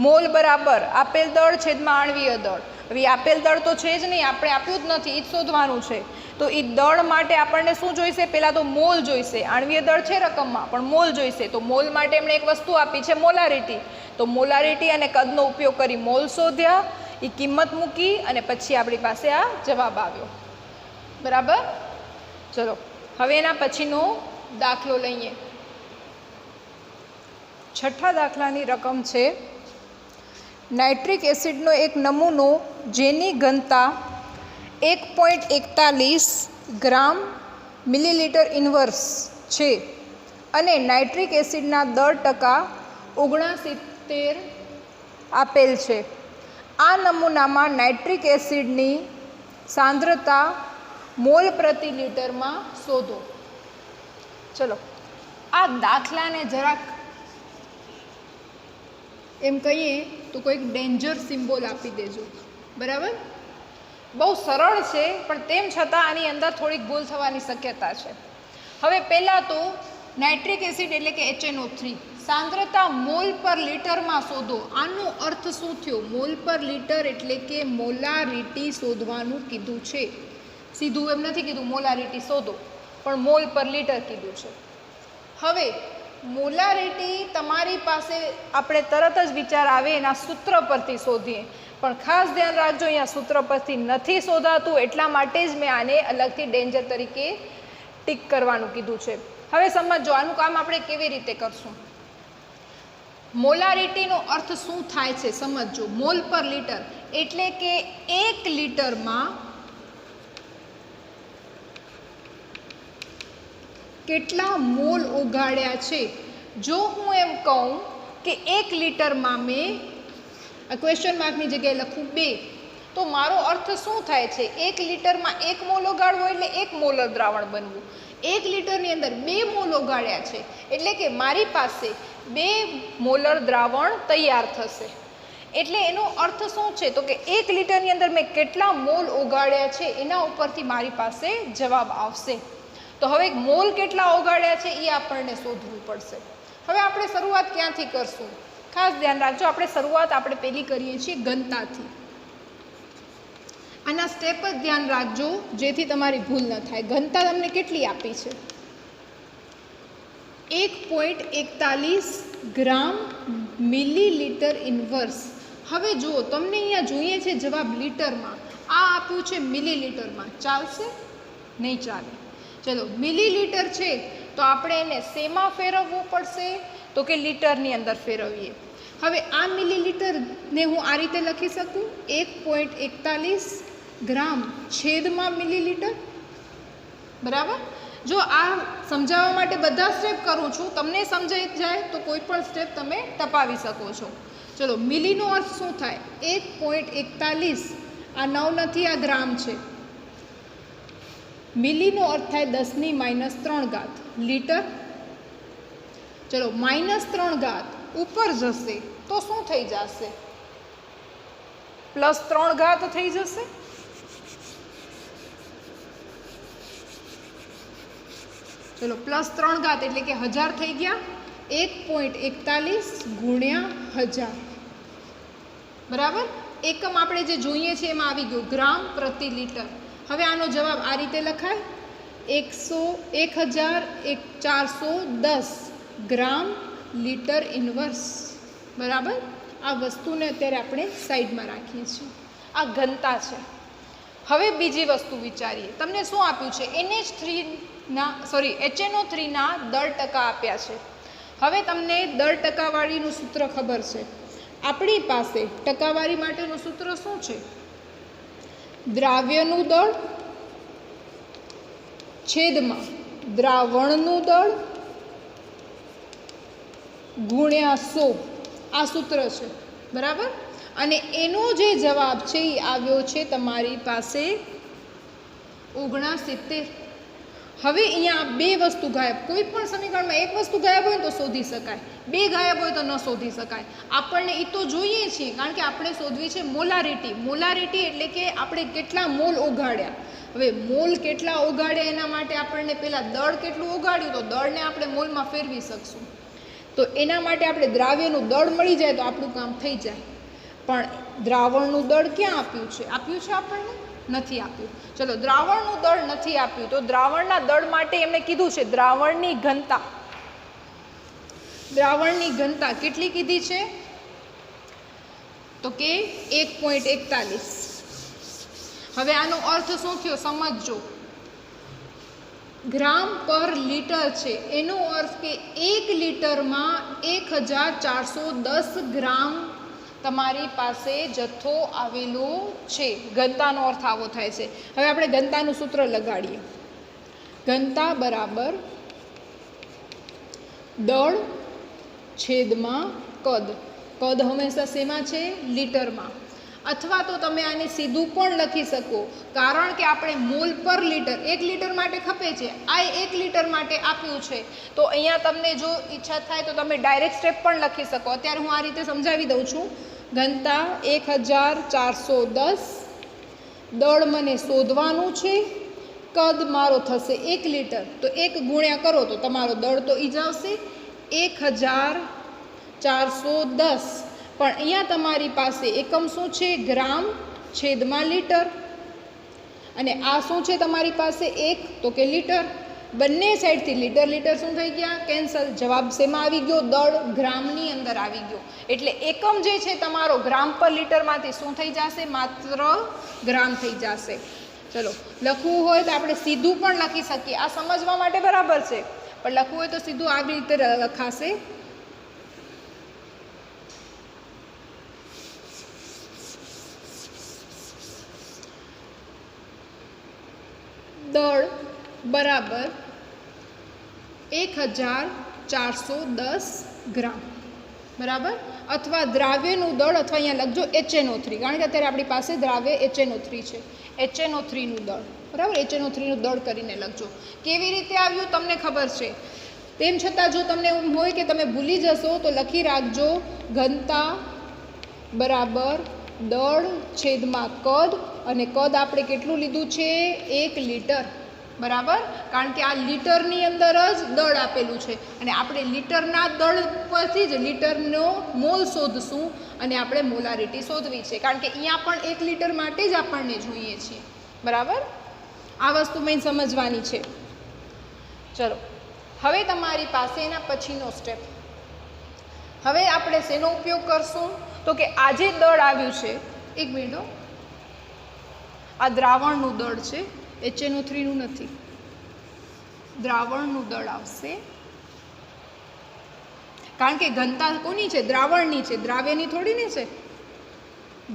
મોલ બરાબર આપેલ દળ છેદમાં આણ્વીય દળ. હવે આપેલ દળ તો છે જ નહીં, આપણે આપ્યું જ નથી, એ જ શોધવાનું છે. તો એ દળ માટે આપણને શું જોઈશે? પહેલાં તો મોલ જોઈશે. આણ્વીય દળ છે રકમમાં, પણ મોલ જોઈશે. તો મોલ માટે એમણે એક વસ્તુ આપી છે મોલારિટી. તો મોલારિટી અને કદનો ઉપયોગ કરી મોલ શોધ્યા, એ કિંમત મૂકી અને પછી આપણી પાસે આ જવાબ આવ્યો. બરાબર. ચલો હવે એના પછીનો દાખલો લઈએ. છઠ્ઠા દાખલાની રકમ છે નાઇટ્રિક એસિડનો એક નમૂનો જેની ઘનતા 1.41 ગ્રામ મિલીલીટર ઇન્વર્સ છે અને નાઇટ્રિક એસિડના દર ટકા 69 આપેલ છે. આ નમૂનામાં નાઇટ્રિક એસિડની સાંદ્રતા મોલ પ્રતિ લીટરમાં શોધો. ચલો આ દાખલાને જરાક એમ કહીએ તો કોઈક ડેન્જર સિમ્બોલ આપી દેજો. બરાબર, બહુ સરળ છે પણ તેમ છતાં આની અંદર થોડીક ભૂલ થવાની શક્યતા છે. હવે પહેલાં તો નાઇટ્રિક એસિડ એટલે કે HNO3 સાંદ્રતા મોલ પર લીટરમાં શોધો. આનો અર્થ શું થયો? મોલ પર લીટર એટલે કે મોલારિટી શોધવાનું કીધું છે. સીધું એમ નથી કીધું મોલારિટી શોધો, પણ મોલ પર લીટર કીધું છે. હવે મોલારિટી તમારી પાસે આપણે તરત જ વિચાર આવે એના સૂત્ર પરથી શોધીએ, પણ ખાસ ધ્યાન રાખજો અહીંયા સૂત્ર પરથી નથી શોધાતું, એટલા માટે જ મેં આને અલગથી ડેન્જર તરીકે ટીક કરવાનું કીધું છે. હવે સમજો આનું કામ આપણે કેવી રીતે કરશું. મોલારિટીનો અર્થ શું થાય છે સમજો. મોલ પર લીટર એટલે કે 1 લીટરમાં કેટલા મોલ ઓગાળ્યા છે. જો હું એમ કહું કે 1 લીટરમાં મેં ક્વેશ્ચન માર્કની જગ્યાએ લખું 2, તો મારો અર્થ શું થાય છે? 1 લીટરમાં 1 મોલ ઓગાળવો એટલે 1 મોલર દ્રાવણ બનવું. 1 લીટરની અંદર 2 મોલ ઓગાળ્યા છે એટલે કે મારી પાસે 2 મોલર દ્રાવણ તૈયાર થશે. એટલે એનો અર્થ શું છે? તો કે 1 લીટરની અંદર મેં કેટલા મોલ ઓગાળ્યા છે એના ઉપરથી મારી પાસે જવાબ આવશે. તો હવે મોલ કેટલા ઓગાળ્યા છે એ આપણને શોધવું પડશે. હવે આપણે શરૂઆત ક્યાંથી કરશું? ખાસ ધ્યાન રાખજો, આપણે શરૂઆત પહેલી કરીએ છીએ ઘનતાથી. આના સ્ટેપ જ ધ્યાન રાખજો જેથી તમારી ભૂલ ન થાય. ઘનતા તમને કેટલી આપી છે? 1.41 ગ્રામ મિલીલીટર ઇન્વર્સ. હવે જુઓ, તમને અહીંયા જોઈએ છે જવાબ લીટરમાં, આ આપ્યું છે મિલીલીટરમાં. ચાલશે? નહીં ચાલે. ચલો મિલીલીટર છે તો આપણે એને શેમાં ફેરવવું પડશે? તો કે લીટરની અંદર ફેરવીએ. હવે આ મિલીલીટરને હું આ રીતે લખી શકું 1.41 ગ્રામ છેદમાં મિલીલીટર. બરાબર. જો આ સમજાવવા માટે બધા સ્ટેપ કરું છું, તમને સમજાઈ જાય તો કોઈ પણ સ્ટેપ તમે ટપાવી શકો છો. ચલો મિલીનો અર્થ શું થાય? 1.41. આ 9 નથી, આ ગ્રામ છે. મિલીનો અર્થ થાય 10⁻³ લીટર. ચલો -3 ઉપર જશે તો શું થઈ જશે? +3 થઈ જશે. ચલો +3 એટલે કે 1000 થઈ ગયા. 1.41 ગુણ્યા 1000. બરાબર. એકમ આપણે જે જોઈએ છીએ એમાં આવી ગયું ગ્રામ પ્રતિ લીટર. હવે આનો જવાબ આ રીતે લખાય: 1410 ગ્રામ લીટર ઇન્વર્સ. બરાબર. આ વસ્તુને અત્યારે આપણે સાઈડમાં રાખીએ છીએ. આ ઘનતા છે. હવે બીજી વસ્તુ વિચારીએ. તમને શું આપ્યું છે? HNO3ના દર ટકા આપ્યા છે. હવે તમને દર ટકાવાળીનું સૂત્ર ખબર છે. આપણી પાસે ટકાવારી માટેનું સૂત્ર શું છે? દ્રાવ્યનું દળ છેદમાં દ્રાવણનું દળ ગુણ્યા 100. આ સૂત્ર છે. બરાબર. અને એનો જે જવાબ છે એ આવ્યો છે તમારી પાસે 69. હવે અહીંયા બે વસ્તુ ગાયબ. કોઈ પણ સમીકરણમાં એક વસ્તુ ગાયબ હોય તો શોધી શકાય, બે ગાયબ હોય તો ન શોધી શકાય. આપણને એ તો જોઈએ છીએ, કારણ કે આપણે શોધવી છે મોલારિટી. મોલારિટી એટલે કે આપણે કેટલા મોલ ઓગાળ્યા. હવે મોલ કેટલા ઓગાળ્યા એના માટે આપણને પહેલાં દળ કેટલું ઓગાળ્યું, તો દળને આપણે મોલમાં ફેરવી શકશું. તો એના માટે આપણે દ્રાવ્યનું દળ મળી જાય તો આપણું કામ થઈ જાય. પણ દ્રાવણનું દળ ક્યાં આપ્યું છે? આપ્યું છે આપણને? નથી આપ્યું. ચલો દ્રાવણનું દળ નથી આપ્યું તો દ્રાવણના દળ માટે એમણે કીધું છે દ્રાવણની ઘનતા. દ્રાવણની ઘનતા કેટલી કીધી છે? તો કે 1.41. હવે આનો અર્થ શું થયો સમજજો. ગ્રામ પર લીટર છે, એનો અર્થ કે 1 લીટરમાં 1410 ગ્રામ તમારી પાસે જથ્થો આવેલો છે. ઘનતાનો અર્થ આવો થાય છે. હવે આપણે ઘનતાનું સૂત્ર લગાડીએ. ઘનતા બરાબર દળ છેદમાં કદ. કદ હંમેશા શેમાં છે? લીટરમાં. અથવા તો તમે આને સીધું પણ લખી શકો, કારણ કે આપણે મોલ પર લીટર 1 લીટર માટે ખપે છે. આ 1 લીટર માટે આપ્યું છે. તો અહીંયા તમને જો ઈચ્છા થાય તો તમે ડાયરેક્ટ સ્ટેપ પણ લખી શકો. અત્યારે હું આ રીતે સમજાવી દઉં છું. ઘનતા 1410. દળ મને શોધવાનું છે. કદ મારો થશે 1 લીટર. તો 1 ગુણ્યા કરો તો તમારો દળ તો ઈ જ આવશે 1410. પણ અહીંયા તમારી પાસે એકમ શું છે? ગ્રામ છેદમાં લીટર. અને આ શું છે તમારી પાસે? 1 તો કે લીટર. બંને સાઈડથી લીટર લીટર શું થઈ ગયા? કેન્સલ. જવાબ શેમાં આવી ગયો? દળ ગ્રામની અંદર આવી ગયો. એટલે એકમ જે છે તમારો ગ્રામ પર લીટરમાંથી શું થઈ જશે? માત્ર ગ્રામ થઈ જશે. ચલો લખવું હોય તો આપણે સીધું પણ લખી શકીએ. આ સમજવા માટે બરાબર છે, પણ લખવું હોય તો સીધું આવી રીતે લખાશે. દળ બરાબર 1410 ગ્રામ. બરાબર. અથવા દ્રાવ્યનું દળ, અથવા અહીંયા લખજો HNO3, કારણ કે અત્યારે આપણી પાસે દ્રાવ્ય HNO3 છે. HNO3નું દળ. બરાબર. HNO3નું દળ કરીને લખજો. કેવી રીતે આવ્યું તમને ખબર છે. તેમ છતાં જો તમને એવું હોય કે તમે ભૂલી જશો તો લખી રાખજો ઘનતા બરાબર દળ છેદમાં કદ. અને કદ આપણે કેટલું લીધું છે? 1 લીટર. બરાબર. કારણ કે આ લીટરની અંદર જ દળ આપેલું છે અને આપણે લીટરના દળ પરથી જ લીટરનો મોલ શોધશું અને આપણે મોલારિટી શોધવી છે, કારણ કે અહીંયા પણ 1 લીટર માટે જ આપણને જોઈએ છીએ. બરાબર. આ વસ્તુ મેં સમજવાની છે. ચલો હવે તમારી પાસે એના પછીનો સ્ટેપ. હવે આપણે શેનો ઉપયોગ કરશું? તો કે આ જે દળ આવ્યું છે, એક મિનિટ, આ દ્રાવણનું દળ છે, HNO3નું નથી. દ્રાવણનું દળ આવશે, કારણ કે ઘનતા કોની છે? દ્રાવણની છે, દ્રાવ્યની થોડી ને છે.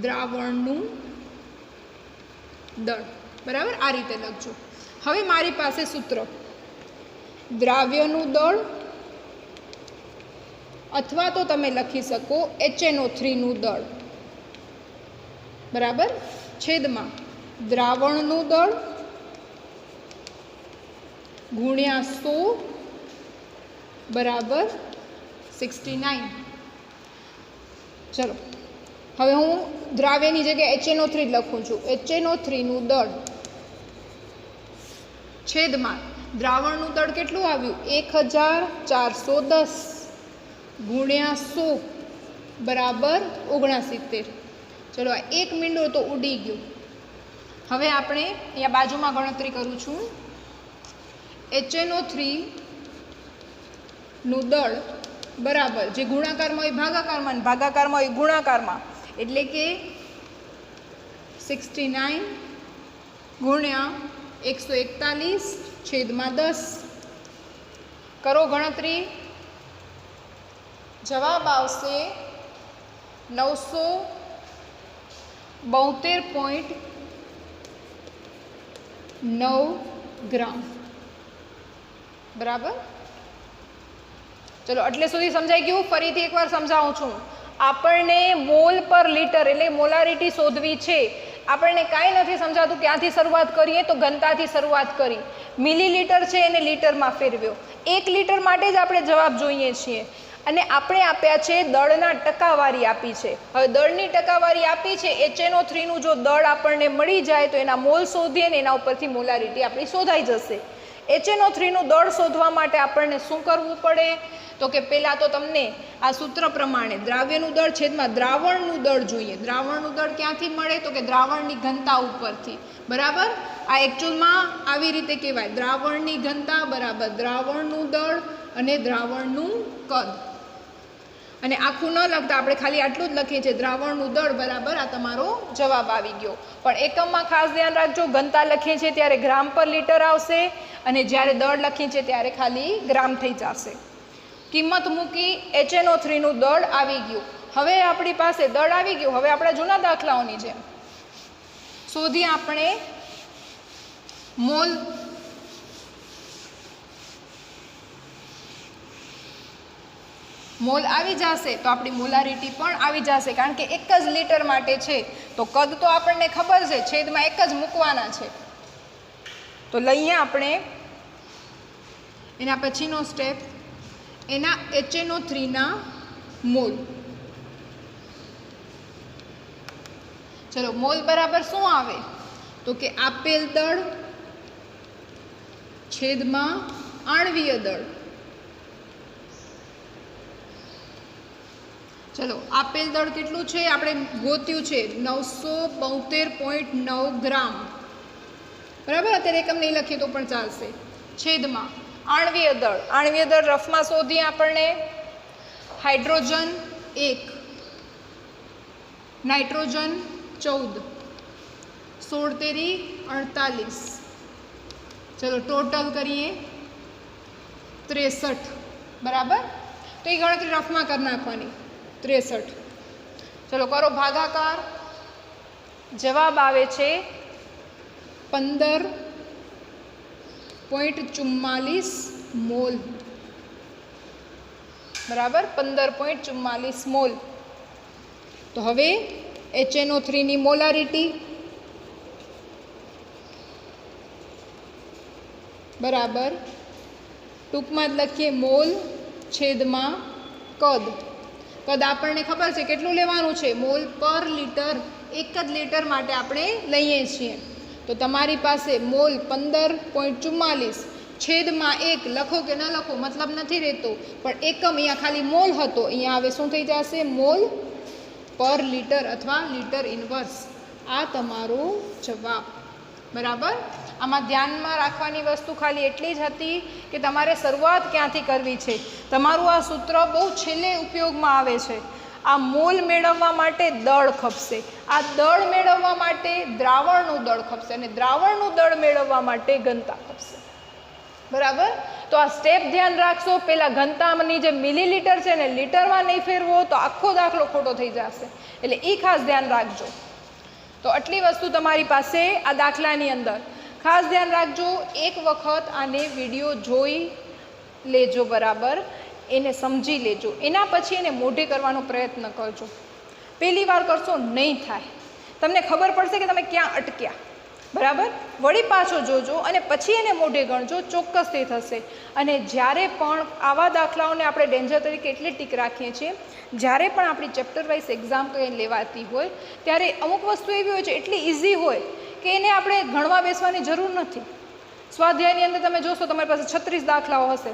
દ્રાવણનું દળ. બરાબર. આ રીતે લખજો. હવે મારી પાસે સૂત્ર દ્રાવ્યનું દળ અથવા તો તમે લખી શકો HNO3નું દળ બરાબર છેદમાં દ્રાવણનું દળ ગુણ્યા 100 બરાબર 69. ચલો હવે હું દ્રાવ્યની જગ્યાએ HNO3 જ લખું છું. HNO3નું દળ છેદમાં દ્રાવણનું દળ કેટલું આવ્યું 1410 ગુણ્યા 100 બરાબર 69. ચલો આ 1 મીંડો તો ઉડી ગયો. હવે આપણે અહીંયા બાજુમાં ગણતરી કરું છું. HNO3નું દળ બરાબર જે ગુણાકારમાં હોય ભાગાકારમાં, ભાગાકારમાં હોય ગુણાકારમાં, એટલે કે 69 ગુણ્યા 141 છેદમાં 10. કરો ગણતરી. જવાબ આવશે 972.9 ગ્રામ બરાબર. ચલો એટલે સુધી સમજાઈ ગયું. ફરીથી એકવાર સમજાવું છું. આપણને મોલ પર લીટર એટલે મોલારિટી શોધવી છે. આપણને કાંઈ નથી સમજાતું ક્યાંથી શરૂઆત કરીએ તો ઘનતાથી શરૂઆત કરી. મિલીલીટર છે એને લીટરમાં ફેરવ્યો. 1 લીટર માટે જ આપણે જવાબ જોઈએ છીએ અને આપણે આપ્યા છે દળના ટકાવારી આપી છે. હવે દળની ટકાવારી આપી છે HNO3નું જો દળ આપણને મળી જાય તો એના મોલ શોધીએ ને એના ઉપરથી મોલારિટી આપણી શોધાઈ જશે. HNO3નું દળ શોધવા માટે આપણને શું કરવું પડે તો કે પહેલાં તો તમને આ સૂત્ર પ્રમાણે દ્રાવ્યનું દળ છેદમાં દ્રાવણનું દળ જોઈએ. દ્રાવણનું દળ ક્યાંથી મળે તો કે દ્રાવણની ઘનતા ઉપરથી બરાબર. આ એકચ્યુઅલમાં આવી રીતે કહેવાય દ્રાવણની ઘનતા બરાબર દ્રાવણનું દળ અને દ્રાવણનું કદ. અને આખું ન લખતા આપણે ખાલી આટલું જ લખીએ છીએ દ્રાવણનું દળ બરાબર આ તમારો જવાબ આવી ગયો. પણ એકમમાં ખાસ ધ્યાન રાખજો ઘનતા લખીએ છીએ ત્યારે ગ્રામ પર લીટર આવશે અને જ્યારે દળ લખીએ છીએ ત્યારે ખાલી ગ્રામ થઈ જશે. કિંમત મૂકી HNO3નું દળ આવી ગયું. હવે આપણી પાસે દળ આવી ગયું. હવે આપણા જૂના દાખલાઓની જેમ શોધી આપણે મોલ. મોલ આવી જશે તો આપણી મોલારિટી પણ આવી જશે કારણ કે 1 જ લીટર માટે છે તો કદ તો આપણને ખબર છે છેદમાં 1 જ મૂકવાના છે. તો લઈએ આપણે એના પછીનો સ્ટેપ એના HNO3ના મોલ. ચલો મોલ બરાબર શું આવે તો કે આપેલ દળ છેદમાં આણ્વીય દળ. ચલો આપેલ દળ કેટલું છે આપણે ગોત્યું છે 972.9 ગ્રામ બરાબર. અત્યારે એકમ નહીં લખીએ તો પણ ચાલશે. છેદમાં આણ્વીય દળ. આણ્વીય દળ રફમાં શોધીએ આપણને. હાઇડ્રોજન 1, નાઇટ્રોજન 14, 16 તેરી 48. ચલો ટોટલ કરીએ 63 બરાબર. તો એ ગણતરી રફમાં કરી નાખવાની 63. ચલો કરો ભાગાકાર. જવાબ આવે છે 15.44 મોલ બરાબર. 15.44 મોલ. તો હવે HNO3ની મોલારિટી બરાબર ટૂંકમાં જ લખીએ મોલ છેદમાં કદ. કદ આપણને ખબર છે કેટલું લેવાનું છે મોલ પર લીટર. 1 જ લીટર માટે આપણે લઈએ છીએ. તો તમારી પાસે મોલ 15.44 છેદમાં 1 લખો કે ન લખો મતલબ નથી રહેતો પણ એકમ અહીંયા ખાલી મોલ હતો અહીંયા હવે શું થઈ જશે મોલ પર લીટર અથવા લીટર ઇન્વર્સ. આ તમારો જવાબ બરાબર. આમાં ધ્યાનમાં રાખવાની વસ્તુ ખાલી એટલી જ હતી કે તમારે શરૂઆત ક્યાંથી કરવી છે. તમારું આ સૂત્ર બહુ છેલ્લે ઉપયોગમાં આવે છે. આ મોલ મેળવવા માટે દળ ખપશે. આ દળ મેળવવા માટે દ્રાવણનું દળ ખપશે અને દ્રાવણનું દળ મેળવવા માટે ઘનતા ખપશે બરાબર. તો આ સ્ટેપ ધ્યાન રાખશો. પહેલાં ઘનતાની જે મિલીલીટર છે ને લીટરમાં નહીં ફેરવો તો આખો દાખલો ખોટો થઈ જશે. એટલે એ ખાસ ધ્યાન રાખજો. તો આટલી વસ્તુ તમારી પાસે આ દાખલાની અંદર ખાસ ધ્યાન રાખજો. એક વખત આને વિડીયો જોઈ લેજો બરાબર. એને સમજી લેજો, એના પછી એને મોઢે કરવાનો પ્રયત્ન કરજો. પહેલી વાર કરશો નહીં થાય, તમને ખબર પડશે કે તમે ક્યાં અટક્યા. બરાબર, વળી પાછો જોજો અને પછી એને મોઢે ગણજો, ચોક્કસથી થશે. અને જ્યારે પણ આવા દાખલાઓને આપણે ડેન્જર તરીકે એટલે ટીક રાખીએ છીએ, જ્યારે પણ આપણી ચેપ્ટર વાઇઝ એક્ઝામ કંઈ લેવાતી હોય ત્યારે અમુક વસ્તુ એવી હોય છે એટલી ઇઝી હોય કે એને આપણે ગણવા બેસવાની જરૂર નથી. સ્વાધ્યાયની અંદર તમે જોશો તમારી પાસે 36 દાખલાઓ હશે,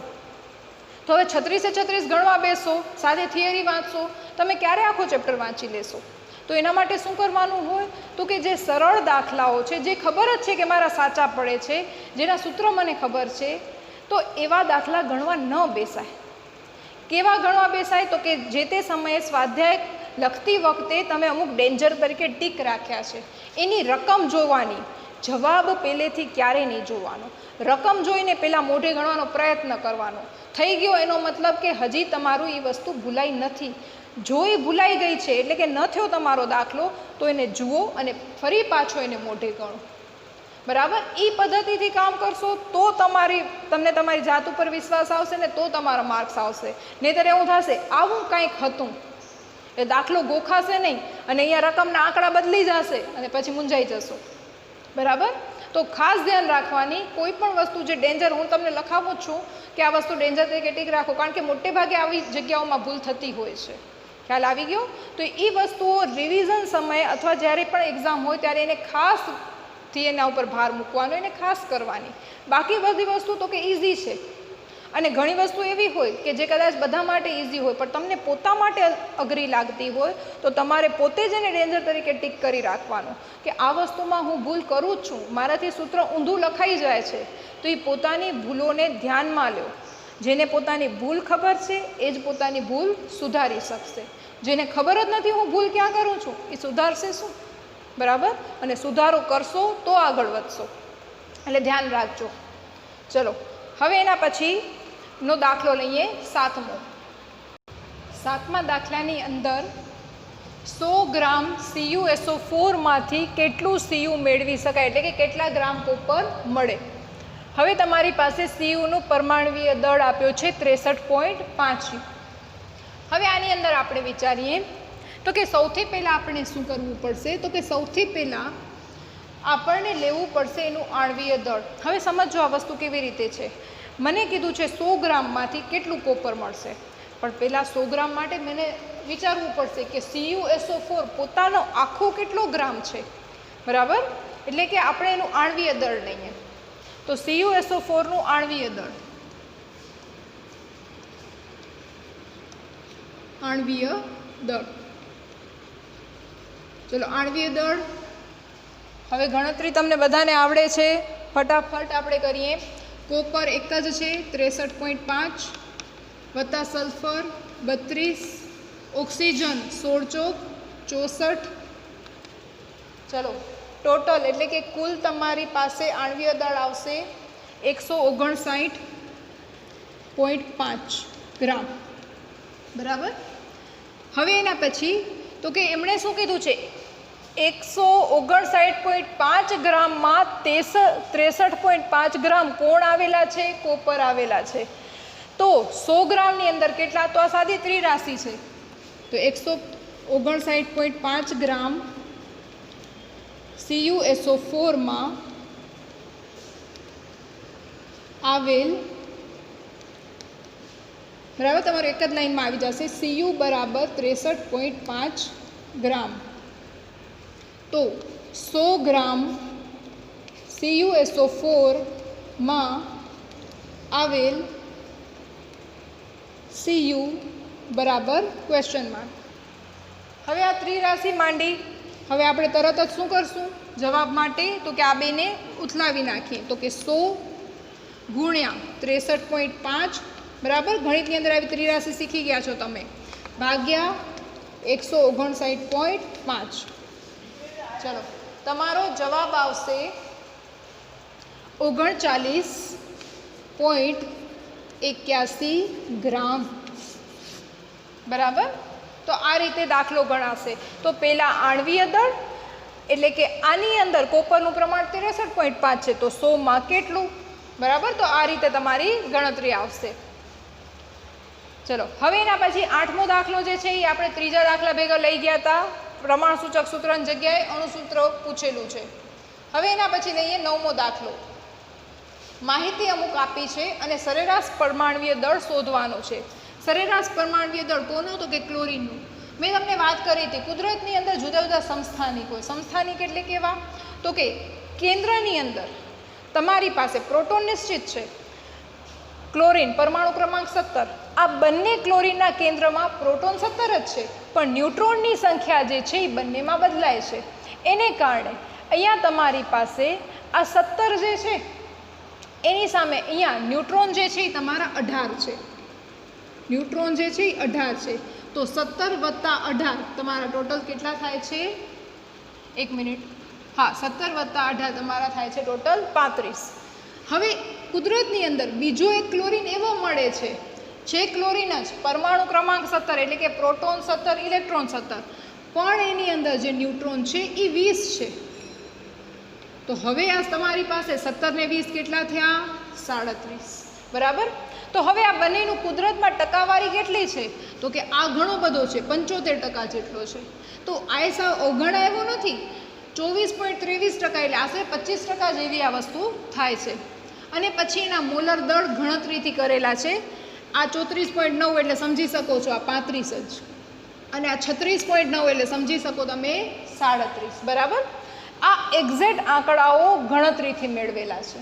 તો હવે 36 ગણવા બેસો, સાથે થિયરી વાંચશો, તમે ક્યારે આખો ચેપ્ટર વાંચી લેશો? તો એના માટે શું કરવાનું હોય તો કે જે સરળ દાખલાઓ છે, જે ખબર જ છે કે મારા સાચા પડે છે, જેના સૂત્ર મને ખબર છે, તો એવા દાખલા ગણવા ન બેસાય. કેવા ગણવા બેસાય તો કે જે તે સમયે સ્વાધ્યાય લખતી વખતે તમે અમુક ડેન્જર તરીકે ટીક રાખ્યા છે, એની રકમ જોવાની, જવાબ પહેલેથી ક્યારેય નહીં જોવાનો. રકમ જોઈને પહેલાં મોઢે ગણવાનો પ્રયત્ન કરવાનો. થઈ ગયો એનો મતલબ કે હજી તમારું એ વસ્તુ ભૂલાઈ નથી. જો એ ભૂલાઈ ગઈ છે એટલે કે ન થયો તમારો દાખલો, તો એને જુઓ અને ફરી પાછો એને મોઢે ગણો. બરાબર, એ પદ્ધતિથી કામ કરશો તો તમને તમારી જાત ઉપર વિશ્વાસ આવશે ને તો તમારા માર્ક્સ આવશે. નહીંતર એવું થશે આવું કંઈક હતું, એ દાખલો ગોખાશે નહીં અને અહીંયા રકમના આંકડા બદલી જશે અને પછી મૂંઝાઈ જશો. બરાબર, તો ખાસ ધ્યાન રાખવાની, કોઈ પણ વસ્તુ જે ડેન્જર, હું તમને લખાવું છું કે આ વસ્તુ ડેન્જર તરીકે ટીક રાખો, કારણ કે મોટે ભાગે આવી જગ્યાઓમાં ભૂલ થતી હોય છે. ખ્યાલ આવી ગયો? તો એ વસ્તુઓ રિવિઝન સમયે અથવા જ્યારે પણ એક્ઝામ હોય ત્યારે એને ખાસથી એના ઉપર ભાર મૂકવાનો, એને ખાસ કરવાની. બાકી બધી વસ્તુ તો કે ઇઝી છે. અને ઘણી વસ્તુ એવી હોય કે જે કદાચ બધા માટે ઇઝી હોય પણ તમને પોતા માટે અઘરી લાગતી હોય, તો તમારે પોતે જ એને ડેન્જર તરીકે ટીક કરી રાખવાનું કે આ વસ્તુમાં હું ભૂલ કરું જ છું, મારાથી સૂત્ર ઊંધું લખાઈ જાય છે. તો એ પોતાની ભૂલોને ધ્યાનમાં લો. જેને પોતાની ભૂલ ખબર છે એ જ પોતાની ભૂલ સુધારી શકશે. જેને ખબર જ નથી હું ભૂલ ક્યાં કરું છું, એ સુધારશે શું? બરાબર, અને સુધારો કરશો તો આગળ વધશો. એટલે ધ્યાન રાખજો. ચલો, હવે એના પછીનો દાખલો લઈએ, 7મો. 7મા દાખલાની અંદર 100 ગ્રામ CuSO4માંથી કેટલું Cu મેળવી શકાય, એટલે કે કેટલા ગ્રામ કોપર મળે. હવે તમારી પાસે Cuનું પરમાણ્વીય દળ આપ્યો છે 63.5. હવે આની અંદર આપણે વિચારીએ તો કે સૌથી પહેલાં આપણે શું કરવું પડશે, તો કે સૌથી પહેલાં આપણને લેવું પડશે એનું આણ્વીય દળ. હવે સમજો આ વસ્તુ કેવી રીતે છે. મને કીધું છે 100 ગ્રામમાંથી કેટલું કોપર મળશે, પણ પહેલાં 100 ગ્રામ માટે મને વિચારવું પડશે કે CuSO4 પોતાનો આખો કેટલો ગ્રામ છે. બરાબર, એટલે કે આપણે એનું આણ્વીય દળ લઈએ. તો CuSO4નું આણ્વીય દળ, ચલો આણ્વીય દળ. હવે ગણતરી તમને બધાને આવડે છે, ફટાફટ આપણે કરીએ. કોપર એક જ છે 63.5 વત્તા સલ્ફર 32, ઓક્સિજન 16 ચોક 64. ચલો ટોટલ એટલે કે કુલ તમારી પાસે આણ્વીય દળ આવશે 159.5 ગ્રામ. બરાબર, હવે એના પછી તો કે એમણે શું કીધું છે, 159.5 ગ્રામમાં 63.5 ગ્રામ કોણ આવેલા છે, કોપર આવેલા છે. તો 100 ગ્રામની અંદર કેટલા, તો આ સાદી ત્રિરાશિ છે. તો 159.5 ગ્રામ CuSO4માં આવેલ, બરાબર, તમારું એક જ લાઈનમાં આવી જશે Cu બરાબર 63.5 ગ્રામ. તો 100 ગ્રામ CuSO4માં આવેલ Cu બરાબર ક્વેશ્ચન માર્ક. હવે આ ત્રિરાશિ માંડી, હવે આપણે તરત જ શું કરશું જવાબ માટે, તો કે આ બેને ઉથલાવી નાખીએ. તો કે 100 ગુણ્યા 63.5, બરાબર, ગણિતની અંદર આવી ત્રિરાશિ શીખી ગયા છો તમે, ભાગ્યા 159.5. ચલો, તમારો જવાબ આવશે 39.81 ગ્રામ. બરાબર, તો આ રીતે દાખલો ગણાશે. તો પહેલાં આણ્વીય દળ એટલે કે આની અંદર કોપરનું પ્રમાણ 63.5 છે, તો 100માં કેટલું, બરાબર, તો આ રીતે તમારી ગણતરી આવશે. ચલો હવે એના પછી 8મો દાખલો જે છે એ આપણે ત્રીજા દાખલા ભેગા લઈ ગયા હતા. પ્રમાણસૂચક સૂત્રની જગ્યાએ અણુસૂત્ર પૂછેલું છે. હવે એના પછી લઈએ 9મો દાખલો. માહિતી અમુક આપી છે અને સરેરાશ પરમાણ્વીય દળ શોધવાનો છે. સરેરાશ પરમાણ્વીય દળ કોનો? તો કે ક્લોરીનનું. મેં તમને વાત કરી હતી કુદરતની અંદર જુદા જુદા સમસ્થાનિક હોય. સમસ્થાનિક એટલે કેવા? તો કે કેન્દ્રની અંદર તમારી પાસે પ્રોટોન નિશ્ચિત છે, ક્લોરીન પરમાણુ ક્રમાંક 17, આ બંને ક્લોરીનના કેન્દ્રમાં પ્રોટોન 17 જ છે, પણ ન્યુટ્રોનની સંખ્યા જે છે એ બંનેમાં બદલાય છે. એને કારણે અહીંયા તમારી પાસે આ 17 જે છે એની સામે અહીંયા ન્યુટ્રોન જે છે એ તમારા 18 છે. ન્યુટ્રોન જે છે એ 18 છે. તો 17 વત્તા 18 તમારા ટોટલ કેટલા થાય છે? 1 મિનિટ. હા, 17 વત્તા 18 તમારા થાય છે ટોટલ 35. હવે કુદરતની અંદર બીજો એક ક્લોરીન એવો મળે છે જે ક્લોરીન જ પરમાણુ ક્રમાંક 17 એટલે કે પ્રોટોન 17 ઇલેક્ટ્રોન 17, પણ એની અંદર જે ન્યુટ્રોન છે એ 20 છે. તો હવે આ તમારી પાસે 17 ને 20 કેટલા થયા? 37. બરાબર. તો હવે આ બંનેનું કુદરતમાં ટકાવારી કેટલી છે? તો કે આ ઘણો બધો છે, 75% જેટલો છે. તો આ સાવ અવગણા એવો નથી. 24.23% એટલે આશરે 25% જેવી આ વસ્તુ થાય છે. અને પછી એના મોલર દળ ગણતરીથી કરેલા છે. આ 34.9 એટલે સમજી શકો છો આ 35 જ, અને આ 36.9 એટલે સમજી શકો તમે 37. બરાબર. આ એક્ઝેક્ટ આંકડાઓ ગણતરીથી મેળવેલા છે.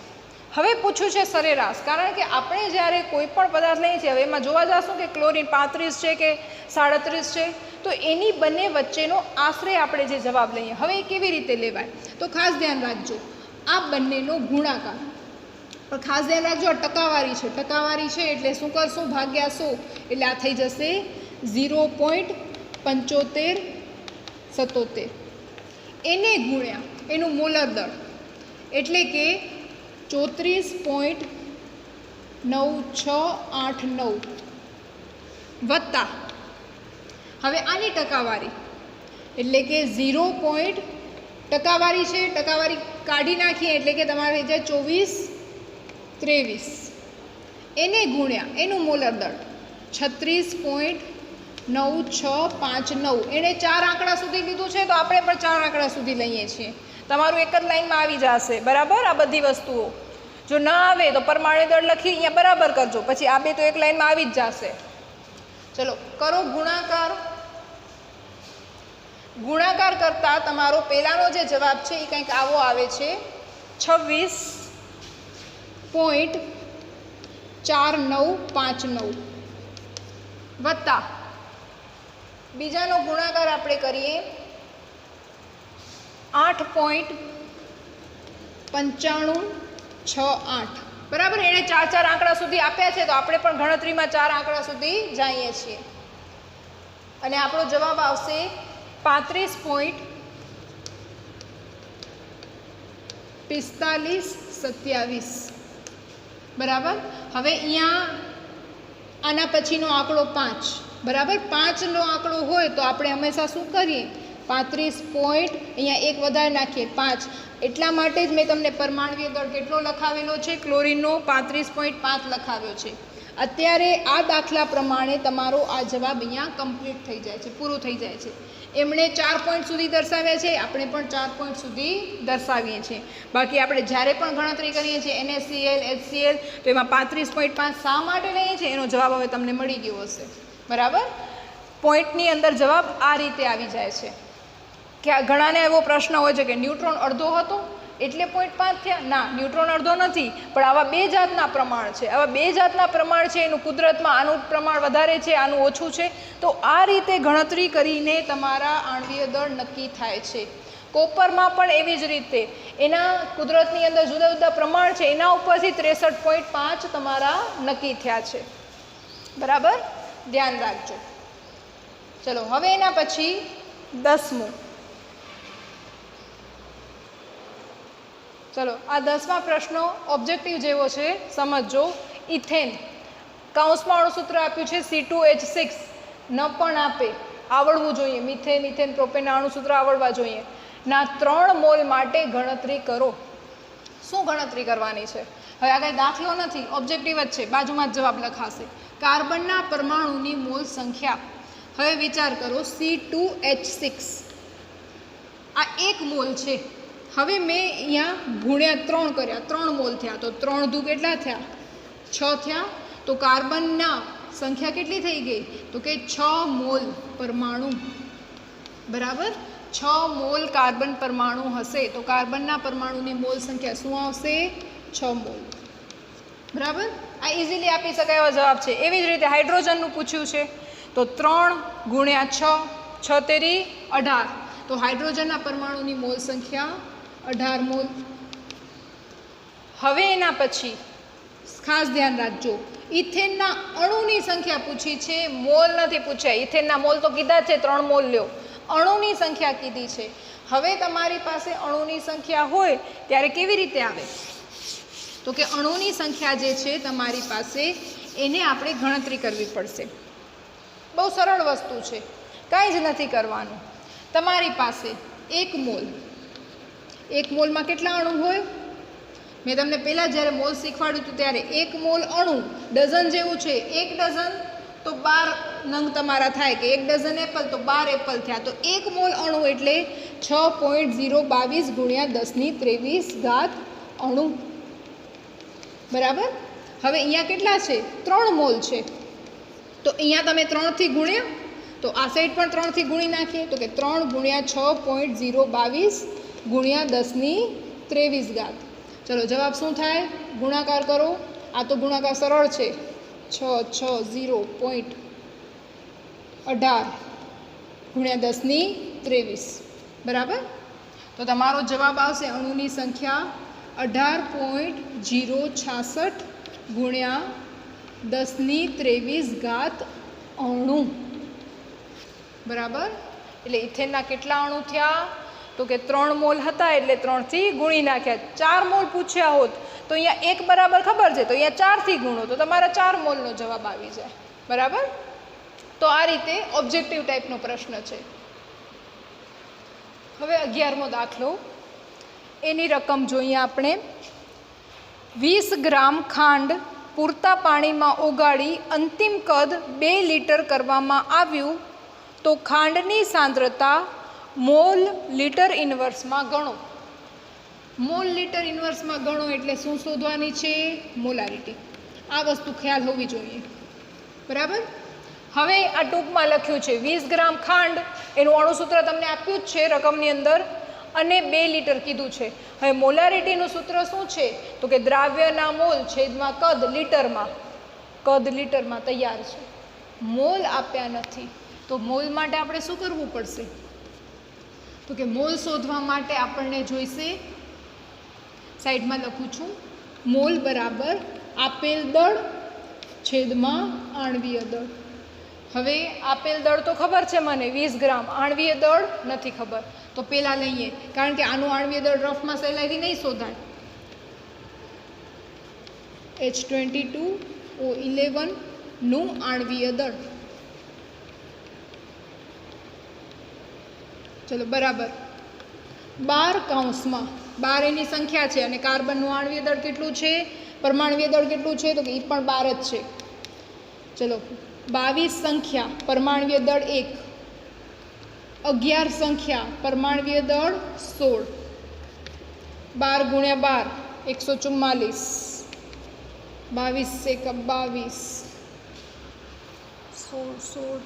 હવે પૂછ્યું છે સરેરાશ, કારણ કે આપણે જ્યારે કોઈ પણ પદાર્થ લઈએ છીએ, હવે એમાં જોવા જશું કે ક્લોરીન 35 છે કે 37 છે, તો એની બંને વચ્ચેનો આશરે આપણે જે જવાબ લઈએ, હવે એ કેવી રીતે લેવાય? તો ખાસ ધ્યાન રાખજો આ બંનેનો ગુણાકાર. પણ ખાસ ધ્યાન રાખજો આ ટકાવારી છે. ટકાવારી છે એટલે શું કરશું? ભાગ્યા 100 એટલે આ થઈ જશે 0.7577. એને ગુણ્યા એનું મોલર દળ એટલે કે 34.9689 વત્તા હવે આની ટકાવારી એટલે કે 0. ટકાવારી છે, ટકાવારી કાઢી નાખીએ એટલે કે તમારે થઈ જાય 24.23. એને ગુણ્યા એનું મોલર દળ 36.9659. એણે 4 આંકડા સુધી લીધું છે, તો આપણે પણ 4 આંકડા સુધી લઈએ છીએ. તમારું એક જ લાઈનમાં આવી જશે. બરાબર. આ બધી વસ્તુઓ જો ન આવે તો પરમાણુ દળ લખી અહીંયા બરાબર કરજો, પછી આ બે તો એક લાઈનમાં આવી જ જશે. ચલો કરો ગુણાકાર. ગુણાકાર કરતા તમારો પહેલાનો જે જવાબ છે એ કંઈક આવો આવે છે 26.4959 વત્તા બીજાનો ગુણાકાર આપણે કરીએ 8.9568. બરાબર. એણે 4 આંકડા સુધી આપ્યા છે, તો આપણે પણ ગણતરીમાં 4 આંકડા સુધી જઈએ છીએ અને આપણો જવાબ આવશે 35.4527. બરાબર. હવે અહીંયા આના પછીનો આંકડો 5. બરાબર. 5નો આંકડો હોય તો આપણે હંમેશા શું કરીએ? 35 અહીંયા એક વધારે નાખીએ 5. એટલા માટે જ મેં તમને પરમાણ્વીય દળ કેટલો લખાવેલો છે? ક્લોરીનનો 35.5 લખાવ્યો છે. અત્યારે આ દાખલા પ્રમાણે તમારો આ જવાબ અહીંયા કમ્પ્લીટ થઈ જાય છે, પૂરું થઈ જાય છે. એમણે 4 પોઈન્ટ સુધી દર્શાવ્યા છે, આપણે પણ 4 પોઈન્ટ સુધી દર્શાવીએ છીએ. બાકી આપણે જ્યારે પણ ગણતરી કરીએ છીએ NaCl, HCl, તો એમાં 35.5 શા માટે લઈએ છીએ એનો જવાબ હવે તમને મળી ગયો હશે. બરાબર. પોઈન્ટની અંદર જવાબ આ રીતે આવી જાય છે. કે આ ઘણાને એવો પ્રશ્ન હોય છે કે ન્યુટ્રોન અડધો હતો એટલે 0.5 થયા. ના, ન્યુટ્રોન અડધો નથી, પણ આવા 2 જાતના પ્રમાણ છે. આવા 2 જાતના પ્રમાણ છે, એનું કુદરતમાં આનું પ્રમાણ વધારે છે, આનું ઓછું છે. તો આ રીતે ગણતરી કરીને તમારા આણ્વીય દળ નક્કી થાય છે. કોપરમાં પણ એવી જ રીતે એના કુદરતની અંદર જુદા જુદા પ્રમાણ છે, એના ઉપરથી 63.5 તમારા નક્કી થયા છે. બરાબર. ધ્યાન રાખજો. ચલો હવે એના પછી 10મું. ચલો આ 10મા પ્રશ્નો ઓબ્જેક્ટિવ જેવો છે, સમજો. ઇથેન કૌંસમાં અણુસૂત્ર આપ્યું છે C2H6. ન પણ આપે, આવડવું જોઈએ. મિથેન, ઇથેન, પ્રોપેનના અણુસૂત્ર આવડવા જોઈએ. ના 3 મોલ માટે ગણતરી કરો. શું ગણતરી કરવાની છે? હવે આ કાંઈ દાખલો નથી, ઓબ્જેક્ટિવ જ છે, બાજુમાં જ જવાબ લખાશે. કાર્બનના પરમાણુની મોલ સંખ્યા. હવે વિચાર કરો C2H6 આ 1 મોલ છે. હવે મેં અહીંયા ગુણ્યા 3 કર્યા, 3 મોલ થયા, તો 3 દુ કેટલા થયા? 6 થયા. તો કાર્બનના સંખ્યા કેટલી થઈ ગઈ? તો કે 6 મોલ પરમાણુ. બરાબર, 6 મોલ કાર્બન પરમાણુ હશે તો કાર્બનના પરમાણુની મોલ સંખ્યા શું આવશે? 6 મોલ. બરાબર, આ ઇઝીલી આપી શકાય એવો જવાબ છે. એવી જ રીતે હાઇડ્રોજનનું પૂછ્યું છે તો 3 ગુણ્યા 6, 6 તેરી 18. તો હાઇડ્રોજનના પરમાણુની મોલ સંખ્યા 18 મોલ. હવે એના પછી ખાસ ધ્યાન રાખજો, ઇથેનના અણુની સંખ્યા પૂછી છે, મોલ નથી પૂછ્યા. ઇથેનના મોલ તો કીધા છે 3 મોલ લ્યો, અણુની સંખ્યા કીધી છે. હવે તમારી પાસે અણુની સંખ્યા હોય ત્યારે કેવી રીતે આવે? તો કે અણુની સંખ્યા જે છે તમારી પાસે એને આપણે ગણતરી કરવી પડશે. બહુ સરળ વસ્તુ છે, કાંઈ જ નથી કરવાનું. તમારી પાસે 1 મોલ, 1 મોલમાં કેટલા અણુ હોય? મેં તમને પહેલાં જ્યારે મોલ શીખવાડ્યું હતું ત્યારે 1 મોલ અણુ ડઝન જેવું છે. 1 ડઝન તો 12 નંગ તમારા થાય, કે 1 ડઝન એપલ તો 12 એપલ થયા. તો 1 મોલ અણુ એટલે 6.022 ગુણ્યા 1023 ઘાત અણુ. બરાબર, હવે અહીંયા કેટલા છે? 3 મોલ છે. તો અહીંયા તમે 3થી ગુણ્યા, તો આ સાઈડ પણ 3થી ગુણી નાખીએ તો કે 3 ગુણ્યા 6.022 ગુણ્યા 1023 ઘાત. ચલો જવાબ શું થાય? ગુણાકાર કરો. આ તો ગુણાકાર સરળ છે, 660.18 ગુણ્યા 1023. બરાબર, તો તમારો જવાબ આવશે અણુની સંખ્યા 18.066 ગુણ્યા 1023 ઘાત અણુ. બરાબર, એટલે ઇથેનના કેટલા અણુ થયા? તો કે 3 મોલ હતા એટલે 3થી ગુણી નાખ્યા. 4 મોલ પૂછ્યા હોત તો અહીંયા 1 બરાબર ખબર છે, તો અહીંયા 4થી ગુણો તો તમારા 4 મોલનો જવાબ આવી જાય. બરાબર, તો આ રીતે ઓબ્જેક્ટિવ ટાઈપનો પ્રશ્ન છે. હવે 11મો દાખલો, એની રકમ જોઈએ આપણે. 20 ગ્રામ ખાંડ પૂરતા પાણીમાં ઓગાળી અંતિમ કદ 2 લીટર કરવામાં આવ્યું તો ખાંડની સાંદ્રતા મોલ લીટર ઇન્વર્સમાં ગણો. મોલ લીટર ઇન્વર્સમાં ગણો એટલે શું શોધવાની છે? મોલારિટી. આ વસ્તુ ખ્યાલ હોવી જોઈએ. બરાબર, હવે આ ટૂંકમાં લખ્યું છે 20 ગ્રામ ખાંડ, એનું અણુસૂત્ર તમને આપ્યું જ છે રકમની અંદર, અને 2 લીટર કીધું છે. હવે મોલારિટીનું સૂત્ર શું છે? તો કે દ્રાવ્યના મોલ છેદમાં કદ લીટરમાં. કદ લીટરમાં તૈયાર છે, મોલ આપ્યા નથી. તો મોલ માટે આપણે શું કરવું પડશે? તો કે મોલ શોધવા માટે આપણને જોઈશે, સાઈડમાં લખું છું, મોલ બરાબર આપેલ દળ છેદમાં આણ્વીય દળ. હવે આપેલ દળ તો ખબર છે મને 20 ગ્રામ, આણ્વીય દળ નથી ખબર. તો પહેલાં લઈએ, કારણ કે આનું આણ્વીય દળ રફમાં સહેલાઈથી નહીં શોધાય. H22O11 નું આણ્વીય દળ. ચલો બરાબર, 12 કૌંસમાં 12 એની સંખ્યા છે અને કાર્બનનું આણ્વીય દળ કેટલું છે? પરમાણ્વીય દળ કેટલું છે? તો કે એ પણ 12 જ છે. ચલો 22 સંખ્યા પરમાણ્વીય દળ 1, 11 સંખ્યા પરમાણ્વીય દળ 16, 12 ગુણ્યા 12 144, 22 એકા 22, 16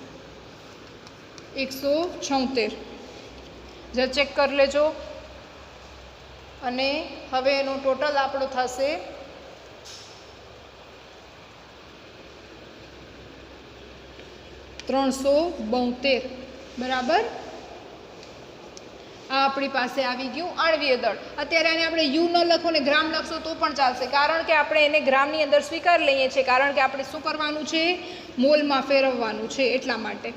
176. જરા ચેક કરી લેજો. અને હવે એનું ટોટલ આપણો થશે 372. બરાબર, આ આપણી પાસે આવી ગયું આણ્વીય દળ. અત્યારે આને આપણે યુ ન લખો ને ગ્રામ લખશો તો પણ ચાલશે, કારણ કે આપણે એને ગ્રામની અંદર સ્વીકાર લઈએ છીએ, કારણ કે આપણે શું કરવાનું છે? મોલમાં ફેરવવાનું છે, એટલા માટે.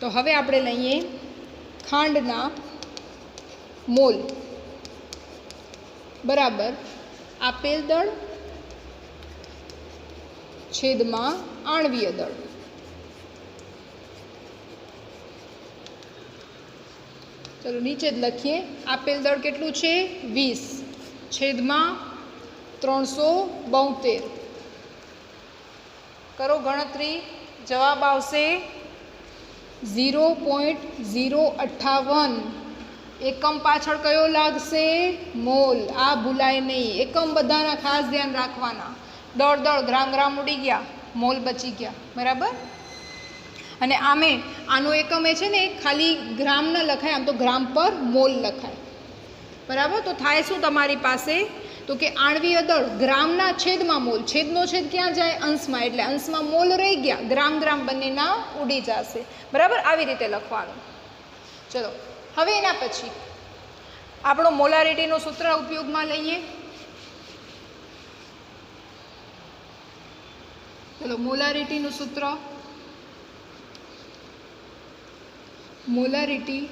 તો હવે આપણે લઈએ ખાંડના મોલ બરાબર આપેલ દળ છેદમાં આણ્વીય દળ. ચલો નીચે જ લખીએ. આપેલ દળ કેટલું છે? 20 છેદમાં 372. કરો ગણતરી, જવાબ આવશે 0.058. એકમ પાછળ કયો લાગશે? મોલ. આ ભૂલાય નહીં, એકમ બધાના ખાસ ધ્યાન રાખવાના. દળ ગ્રામ ગ્રામ ઉડી ગયા, મોલ બચી ગયા, બરાબર. અને આમે આનો એકમ એ છે ને ખાલી ગ્રામ ન લખાય, આમ તો ગ્રામ પર મોલ લખાય, બરાબર. તો થાય શું તમારી પાસે? તો કે આણ્વીય દળ ગ્રામના છેદમાં મોલ, છેદનો છેદ ક્યાં જાય? અંશમાં, એટલે અંશમાં મોલ રહી ગયા, ગ્રામ ગ્રામ બંનેના ઉડી જશે, બરાબર. આવી રીતે લખવાનું. ચલો હવે એના પછી આપણો મોલારિટીનું સૂત્ર ઉપયોગમાં લઈએ. ચલો મોલારિટીનું સૂત્ર, મોલારિટી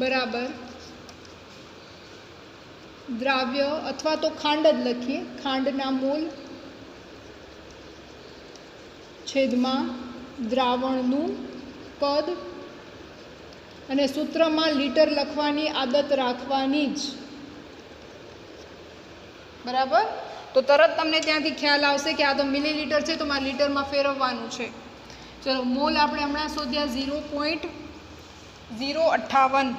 બરાબર દ્રાવ્ય અથવા તો ખાંડ જ લખીએ, ખાંડના મોલ છેદમાં દ્રાવણનું કદ, અને સૂત્રમાં લીટર લખવાની આદત રાખવાની જ, બરાબર. તો તરત તમને ત્યાંથી ખ્યાલ આવશે કે આ તો મિલીલીટર છે તો મારે લીટરમાં ફેરવવાનું છે. ચલો મોલ આપણે હમણાં શોધ્યા 0.058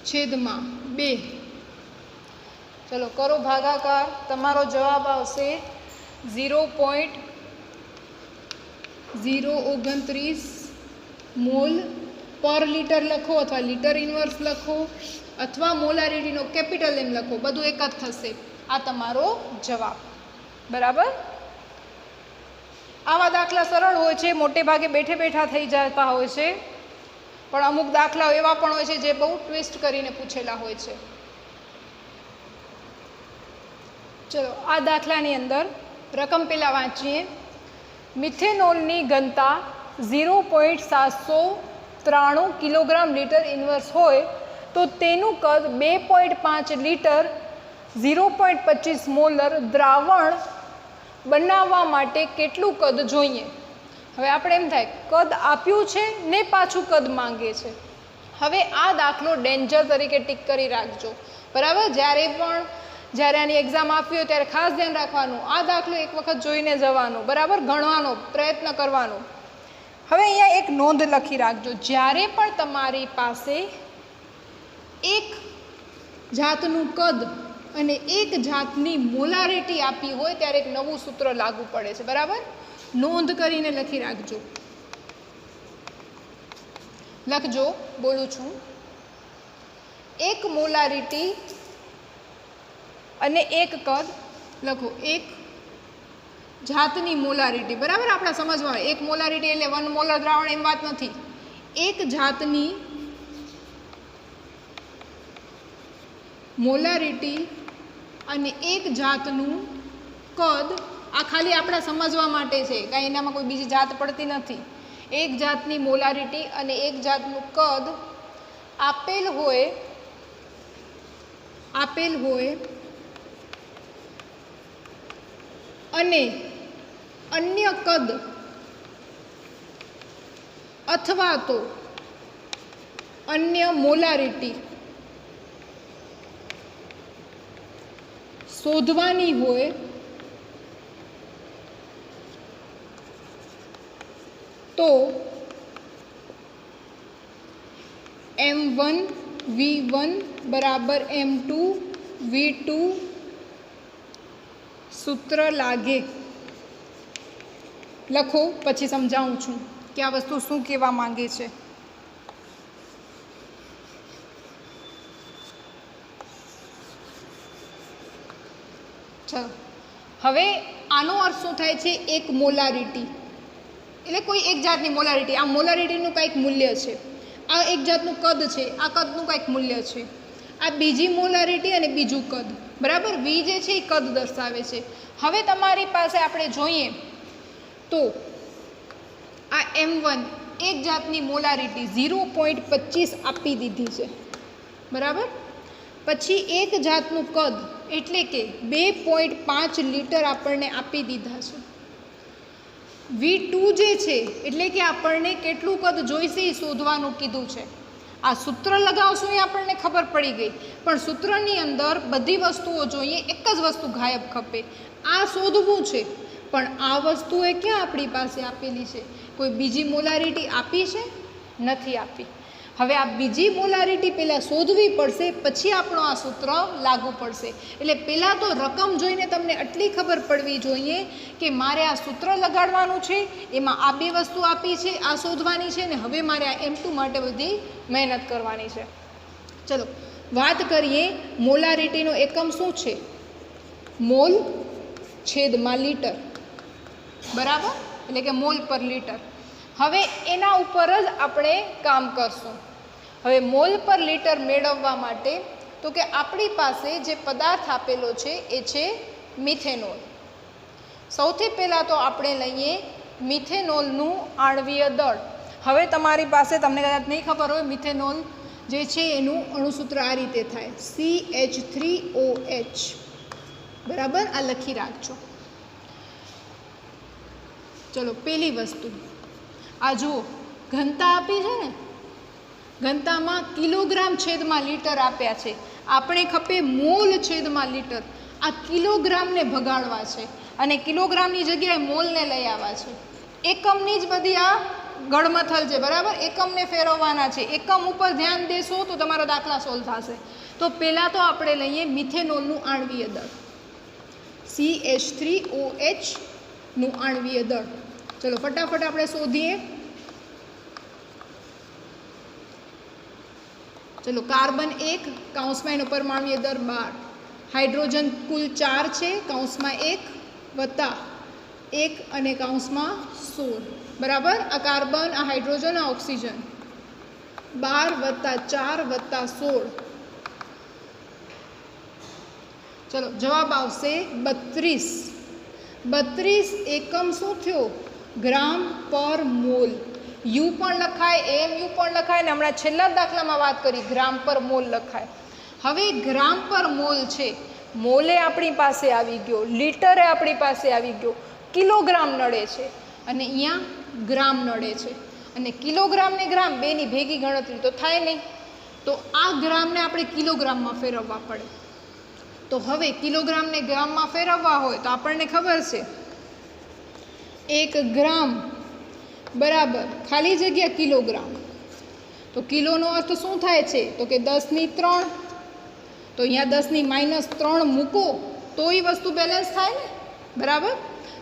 છેદમાં 2. ચલો કરો ભાગાકાર, તમારો જવાબ આવશે 0.029 મોલ પર લીટર લખો, અથવા લીટર ઇન્વર્સ લખો, અથવા મોલારિટીનો કેપિટલ એમ લખો, બધું એક જ થશે. આ તમારો જવાબ, બરાબર. આવા દાખલા સરળ હોય છે, મોટે ભાગે બેઠે બેઠા થઈ જતા હોય છે, પણ અમુક દાખલાઓ એવા પણ હોય છે જે બહુ ટ્વિસ્ટ કરીને પૂછેલા હોય છે. ચલો આ દાખલાની અંદર રકમ પહેલાં વાંચીએ. મિથેનોલની ઘનતા 0.793 કિલોગ્રામ લીટર ઇન્વર્સ હોય તો તેનું કદ 2.5 લીટર 0.25 મોલર દ્રાવણ બનાવવા માટે કેટલું કદ જોઈએ? હવે આપણે એમ થાય કદ આપ્યું છે ને પાછું કદ માંગે છે. હવે આ દાખલો ડેન્જર તરીકે ટીક કરી રાખજો, બરાબર. જ્યારે આની એક્ઝામ આપવી હોય ત્યારે ખાસ ધ્યાન રાખવાનું, આ દાખલો એક વખત જોઈને જવાનો, બરાબર, ગણવાનો પ્રયત્ન કરવાનો. હવે અહીંયા એક નોંધ લખી રાખજો, જ્યારે પણ તમારી પાસે એક જાતનું કદ અને એક જાતની મોલારિટી આપી હોય ત્યારે એક નવું સૂત્ર લાગુ પડે છે, બરાબર. નોંધ કરીને લખી રાખજો. લખજો, બોલું છું. એક મોલારિટી અને એક કદ લખો. એક જાતની મોલારિટી, બરાબર. આપણે સમજવા, એક મોલારિટી એટલે 1 મોલર દ્રાવણ એમ વાત નથી. એક જાતની મોલારિટી અને એક જાતનું કદ, આ ખાલી આપણા સમજવા માટે છે, કાંઈ એનામાં કોઈ બીજી જાત પડતી નથી. એક જાતની મોલારિટી અને એક જાતનું કદ આપેલ હોય અને અન્ય કદ અથવા તો અન્ય મોલારિટી શોધવાની હોય તો M1 V1 બરાબર M2 V2 સૂત્ર લાગે. લખો, પછી સમજાવું છું કે આ વસ્તુ શું કહેવા માંગે છે. ચલો હવે આનો અર્થ શું થાય છે? એક મોલારિટી એટલે કોઈ એક જાતની મોલારિટી, આ મોલારિટીનું કંઈક મૂલ્ય છે, આ એક જાતનું કદ છે, આ કદનું કંઈક મૂલ્ય છે, આ બીજી મોલારિટી અને બીજું કદ, બરાબર. વી જે છે એ કદ દર્શાવે છે. હવે તમારી પાસે આપણે જોઈએ તો આ M1 એક જાતની મોલારિટી 0.25 આપી દીધી છે, બરાબર. પછી એક જાતનું કદ એટલે કે 2.5 લીટર આપણને આપી દીધા છે. V2 જે છે એટલે કે આપણને કેટલું કદ જોઈશે એ શોધવાનું કીધું છે. આ સૂત્ર લગાવશું એ આપણને ખબર પડી ગઈ, પણ સૂત્રની અંદર બધી વસ્તુઓ જોઈએ, એક જ વસ્તુ ગાયબ ખપે. આ શોધવું છે, પણ આ વસ્તુ એ ક્યાં આપણી પાસે આપેલી છે? કોઈ બીજી મોલારિટી આપી છે? નથી આપી. હવે આ બીજી મોલારિટી પહેલાં શોધવી પડશે, પછી આપણો આ સૂત્ર લાગુ પડશે. એટલે પહેલાં તો રકમ જોઈને તમને આટલી ખબર પડવી જોઈએ કે મારે આ સૂત્ર લગાડવાનું છે, એમાં આ બે વસ્તુ આપી છે, આ શોધવાની છે, ને હવે મારે આ M2 માટે બધી મહેનત કરવાની છે. ચલો વાત કરીએ, મોલારિટીનો એકમ શું છે? મોલ છેદમાં લીટર, બરાબર? એટલે કે મોલ પર લીટર. હવે એના ઉપર જ આપણે કામ કરશું. હવે મોલ પર લીટર મેળવવા માટે તો કે આપણી પાસે જે પદાર્થ આપેલો છે એ છે મિથેનોલ. સૌથી પહેલાં તો આપણે લઈએ મિથેનોલનું આણ્વીય દળ. હવે તમારી પાસે, તમને કદાચ નહીં ખબર હોય, મિથેનોલ જે છે એનું અણુસૂત્ર આ રીતે થાય, CH3OH, બરાબર? આ લખી રાખજો. ચલો પહેલી વસ્તુ આ જુઓ, ઘનતા આપી છે ને, ઘનતામાં કિલોગ્રામ છેદમાં લીટર આપ્યા છે. આપણે ખપે મોલ છેદમાં લીટર. આ કિલોગ્રામને ભગાડવા છે અને કિલોગ્રામની જગ્યાએ મોલને લઈ આવવા છે. એકમની જ બધી આ ગળમથલ છે, બરાબર? એકમને ફેરવવાના છે. એકમ ઉપર ધ્યાન દેશો તો તમારો દાખલા સોલ્વ થશે. તો પહેલાં તો આપણે લઈએ મિથેનોલનું આણ્વીય દળ, CH3OH નું આણ્વીય દળ. ચલો ફટાફટ આપણે શોધીએ. ચલો કાર્બન 1, કૌંસમાં એનો પરમાણ્વીય દળ 12, હાઇડ્રોજન કુલ 4 છે, કૌંસમાં 1 વત્તા 1 અને કૌંસમાં 16, બરાબર? આ કાર્બન, આ હાઇડ્રોજન, આ ઓક્સિજન, 12 વત્તા 4 વત્તા 16. ચલો જવાબ આવશે 32. 32 એકમ શું થયો? ગ્રામ પર મોલ. યુ પણ લખાય, AMU પણ લખાય, ને હમણાં છેલ્લા દાખલામાં વાત કરી ગ્રામ પર મોલ લખાય. હવે ગ્રામ પર મોલ છે, મોલે આપણી પાસે આવી ગયો, લીટરે આપણી પાસે આવી ગયો, કિલોગ્રામ નડે છે અને અહીંયા ગ્રામ નડે છે. અને કિલોગ્રામ ને ગ્રામ બેની ભેગી ગણતરી તો થાય નહીં, તો આ ગ્રામને આપણે કિલોગ્રામમાં ફેરવવા પડે. તો હવે કિલોગ્રામને ગ્રામમાં ફેરવવા હોય તો આપણને ખબર છે 1 ગ્રામ બરાબર ખાલી જગ્યા કિલોગ્રામ. તો કિલોનો અર્થ શું થાય છે? તો કે 10⁻3. તો અહીંયા 10⁻³ મૂકો તો એ વસ્તુ બેલેન્સ થાય ને, બરાબર?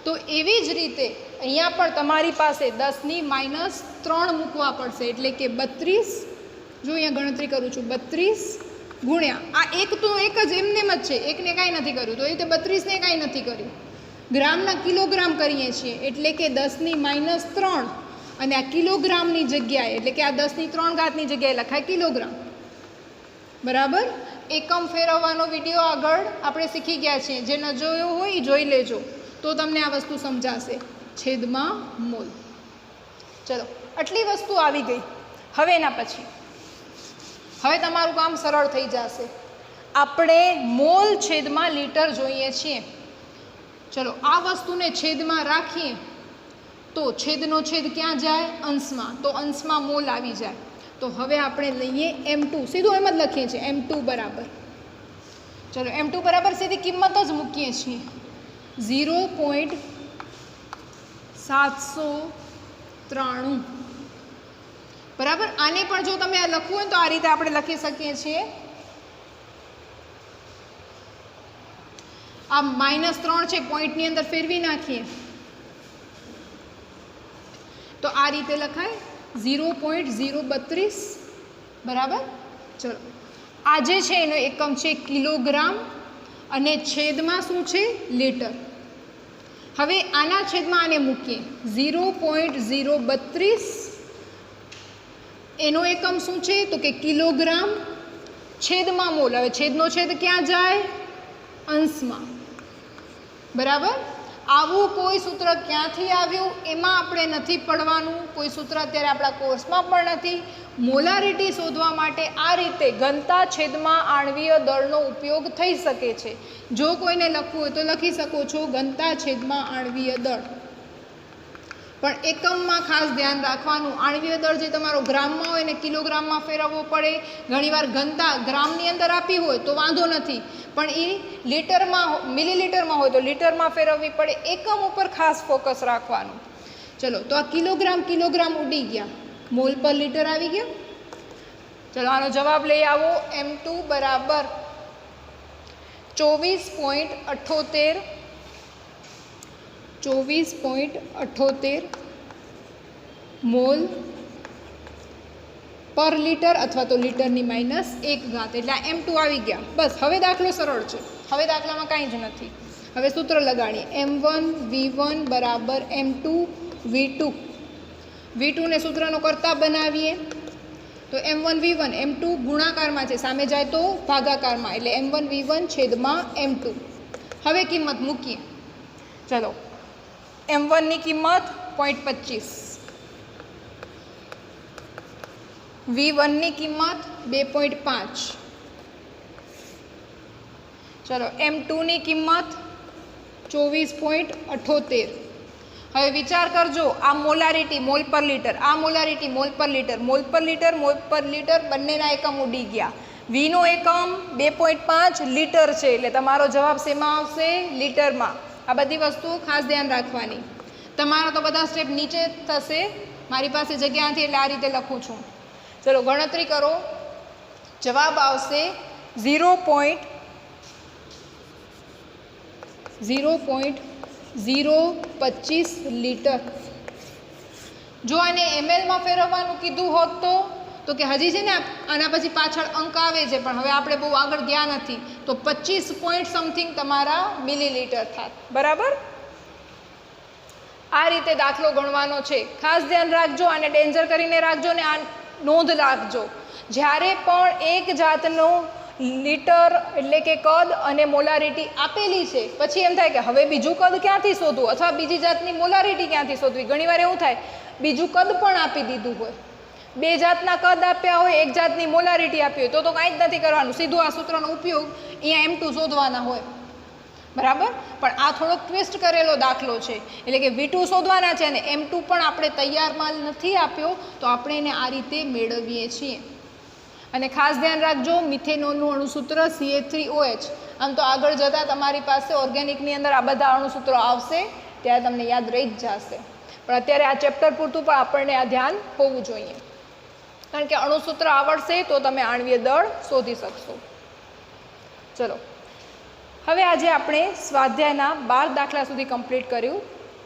તો એવી જ રીતે અહીંયા પણ તમારી પાસે 10⁻³ મૂકવા પડશે, એટલે કે 32. જો અહીંયા ગણતરી કરું છું, 32 ગુણ્યા આ એક તો એક જ એમનેમ જ છે, એકને કાંઈ નથી કર્યું, તો એ રીતે 32ને કાંઈ નથી કર્યું. ગ્રામના કિલોગ્રામ કરીએ છીએ એટલે કે 10⁻³ અને આ કિલોગ્રામની જગ્યાએ, એટલે કે આ 10⁻³ જગ્યાએ લખાય કિલોગ્રામ, બરાબર? એકમ ફેરવવાનો વિડીયો આગળ આપણે શીખી ગયા છીએ, જે ન જોયો હોય એ જોઈ લેજો તો તમને આ વસ્તુ સમજાશે. છેદમાં મોલ. ચલો આટલી વસ્તુ આવી ગઈ. હવે એના પછી હવે તમારું કામ સરળ થઈ જશે. આપણે મોલ છેદમાં લીટર જોઈએ છીએ. ચલો આ વસ્તુને છેદમાં રાખીએ તો છેદનો છેદ ક્યાં જાય? અંશમાં. તો અંશમાં મોલ આવી જાય. તો હવે આપણે લઈએ M2, સીધું એમ જ લખીએ છીએ M2 બરાબર. ચલો M2 બરાબર સીધી કિંમત જ મૂકીએ છીએ 0.793, બરાબર? આને પણ જો તમે આ લખવું હોય તો આ રીતે આપણે લખી શકીએ છીએ. આ -3 છે, પોઈન્ટની અંદર ફેરવી નાખીએ તો આ રીતે લખાય 0.032, બરાબર? ચલો આ જે છે એનો એકમ છે કિલોગ્રામ અને છેદમાં શું છે? લીટર. હવે આના છેદમાં આને મૂકીએ 0.032, એનો એકમ શું છે? તો કે કિલોગ્રામ છેદમાં મોલ. હવે છેદનો છેદ ક્યાં જાય? અંશમાં, બરાબર? આવું કોઈ સૂત્ર ક્યાંથી આવ્યું એમાં આપણે નથી પડવાનું, કોઈ સૂત્ર અત્યારે આપણા કોર્સમાં પણ નથી. મોલારિટી શોધવા માટે આ રીતે ઘનતા છેદમાં આણ્વીય દળનો ઉપયોગ થઈ શકે છે. જો કોઈને લખવું હોય તો લખી શકો છો ઘનતા છેદમાં આણ્વીય દળ. પણ એકમમાં ખાસ ધ્યાન રાખવાનું. આણ્વીય દળ જે તમારો ગ્રામમાં હોય ને કિલોગ્રામમાં ફેરવવો પડે. ઘણીવાર ઘનતા ગ્રામની અંદર આપી હોય તો વાંધો નથી, પણ એ લીટરમાં મિલીલીટરમાં હોય તો લીટરમાં ફેરવવી પડે. એકમ ઉપર ખાસ ફોકસ રાખવાનું. ચલો, તો આ કિલોગ્રામ ઉડી ગયા, મોલ પર લીટર આવી ગયા. ચલો, આનો જવાબ લઈ આવો. M2 બરાબર 24.78 મોલ પર લીટર અથવા તો લીટરની -1 એટલે આ M2 આવી ગયા. બસ, હવે દાખલો સરળ છે. હવે દાખલામાં કાંઈ જ નથી. હવે સૂત્ર લગાડીએ. M1 V1 બરાબર M2 V2. V2 ને સૂત્રનો કરતા બનાવીએ તો M1 V1 M2 ગુણાકારમાં છે, સામે જાય તો ભાગાકારમાં, એટલે M1 V1 છેદમાં M2. હવે કિંમત મૂકીએ. ચલો, M1 ની કિંમત 0.25, V1 ની કિંમત 2.5, ચલો M2 ની કિંમત 24.78. હવે વિચાર કરજો, આ મોલારિટી મોલ પર લીટર, આ મોલારિટી મોલ પર લીટર, મોલ પર લીટર બંનેના એકમ ઉડી ગયા. વીનો એકમ 2.5 લીટર છે, એટલે તમારો જવાબ શેમાં આવશે? લીટરમાં. આ બધી વસ્તુઓ ખાસ ધ્યાન રાખવાની. તમારા તો બધા સ્ટેપ નીચે થશે, મારી પાસે જગ્યા નથી એટલે આ રીતે લખું છું. ચલો, ગણતરી કરો. જવાબ આવશે 0.025 લીટર. જો આને એમએલમાં ફેરવવાનું કીધું હોત તો કે હજી છે ને આના પછી પાછળ અંક આવે છે, પણ હવે આપણે બહુ આગળ ગયા નથી, તો 25 પોઈન્ટ સમથિંગ તમારા મિલીલીટર થાત. બરાબર? આ રીતે દાખલો ગણવાનો છે. ખાસ ધ્યાન રાખજો, આને ડેન્જર કરીને રાખજો ને આ નોંધ રાખજો. જ્યારે પણ એક જાતનો લીટર એટલે કે કદ અને મોલારિટી આપેલી છે, પછી એમ થાય કે હવે બીજું કદ ક્યાંથી શોધવું અથવા બીજી જાતની મોલારિટી ક્યાંથી શોધવી. ઘણીવાર એવું થાય, બીજું કદ પણ આપી દીધું હોય, બે જાતના કદ આપ્યા હોય, એક જાતની મોલારિટી આપી હોય, તો કાંઈ જ નથી કરવાનું, સીધું આ સૂત્રનો ઉપયોગ અહીંયા M2 શોધવાના હોય. બરાબર? પણ આ થોડોક ટ્વિસ્ટ કરેલો દાખલો છે, એટલે કે V2 શોધવાના છે અને M2 પણ આપણે તૈયાર માલ નથી આપ્યો, તો આપણે એને આ રીતે મેળવીએ છીએ. અને ખાસ ધ્યાન રાખજો, મિથેનોલનું અણુસૂત્ર CH3OH. આમ તો આગળ જતાં તમારી પાસે ઓર્ગેનિકની અંદર આ બધા અણુસૂત્રો આવશે, ત્યારે તમને યાદ રહી જ જશે. પણ અત્યારે આ ચેપ્ટર પૂરતું પણ આપણને આ ધ્યાન હોવું જોઈએ, કારણ કે અણુસૂત્ર આવડશે તો તમે આણ્વીય દળ શોધી શકશો. ચલો, હવે આજે આપણે સ્વાધ્યાયના 12 દાખલા સુધી કમ્પ્લીટ કર્યું.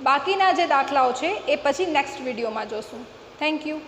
બાકીના જે દાખલાઓ છે એ પછી નેક્સ્ટ વિડીયોમાં જોશું. Thank you.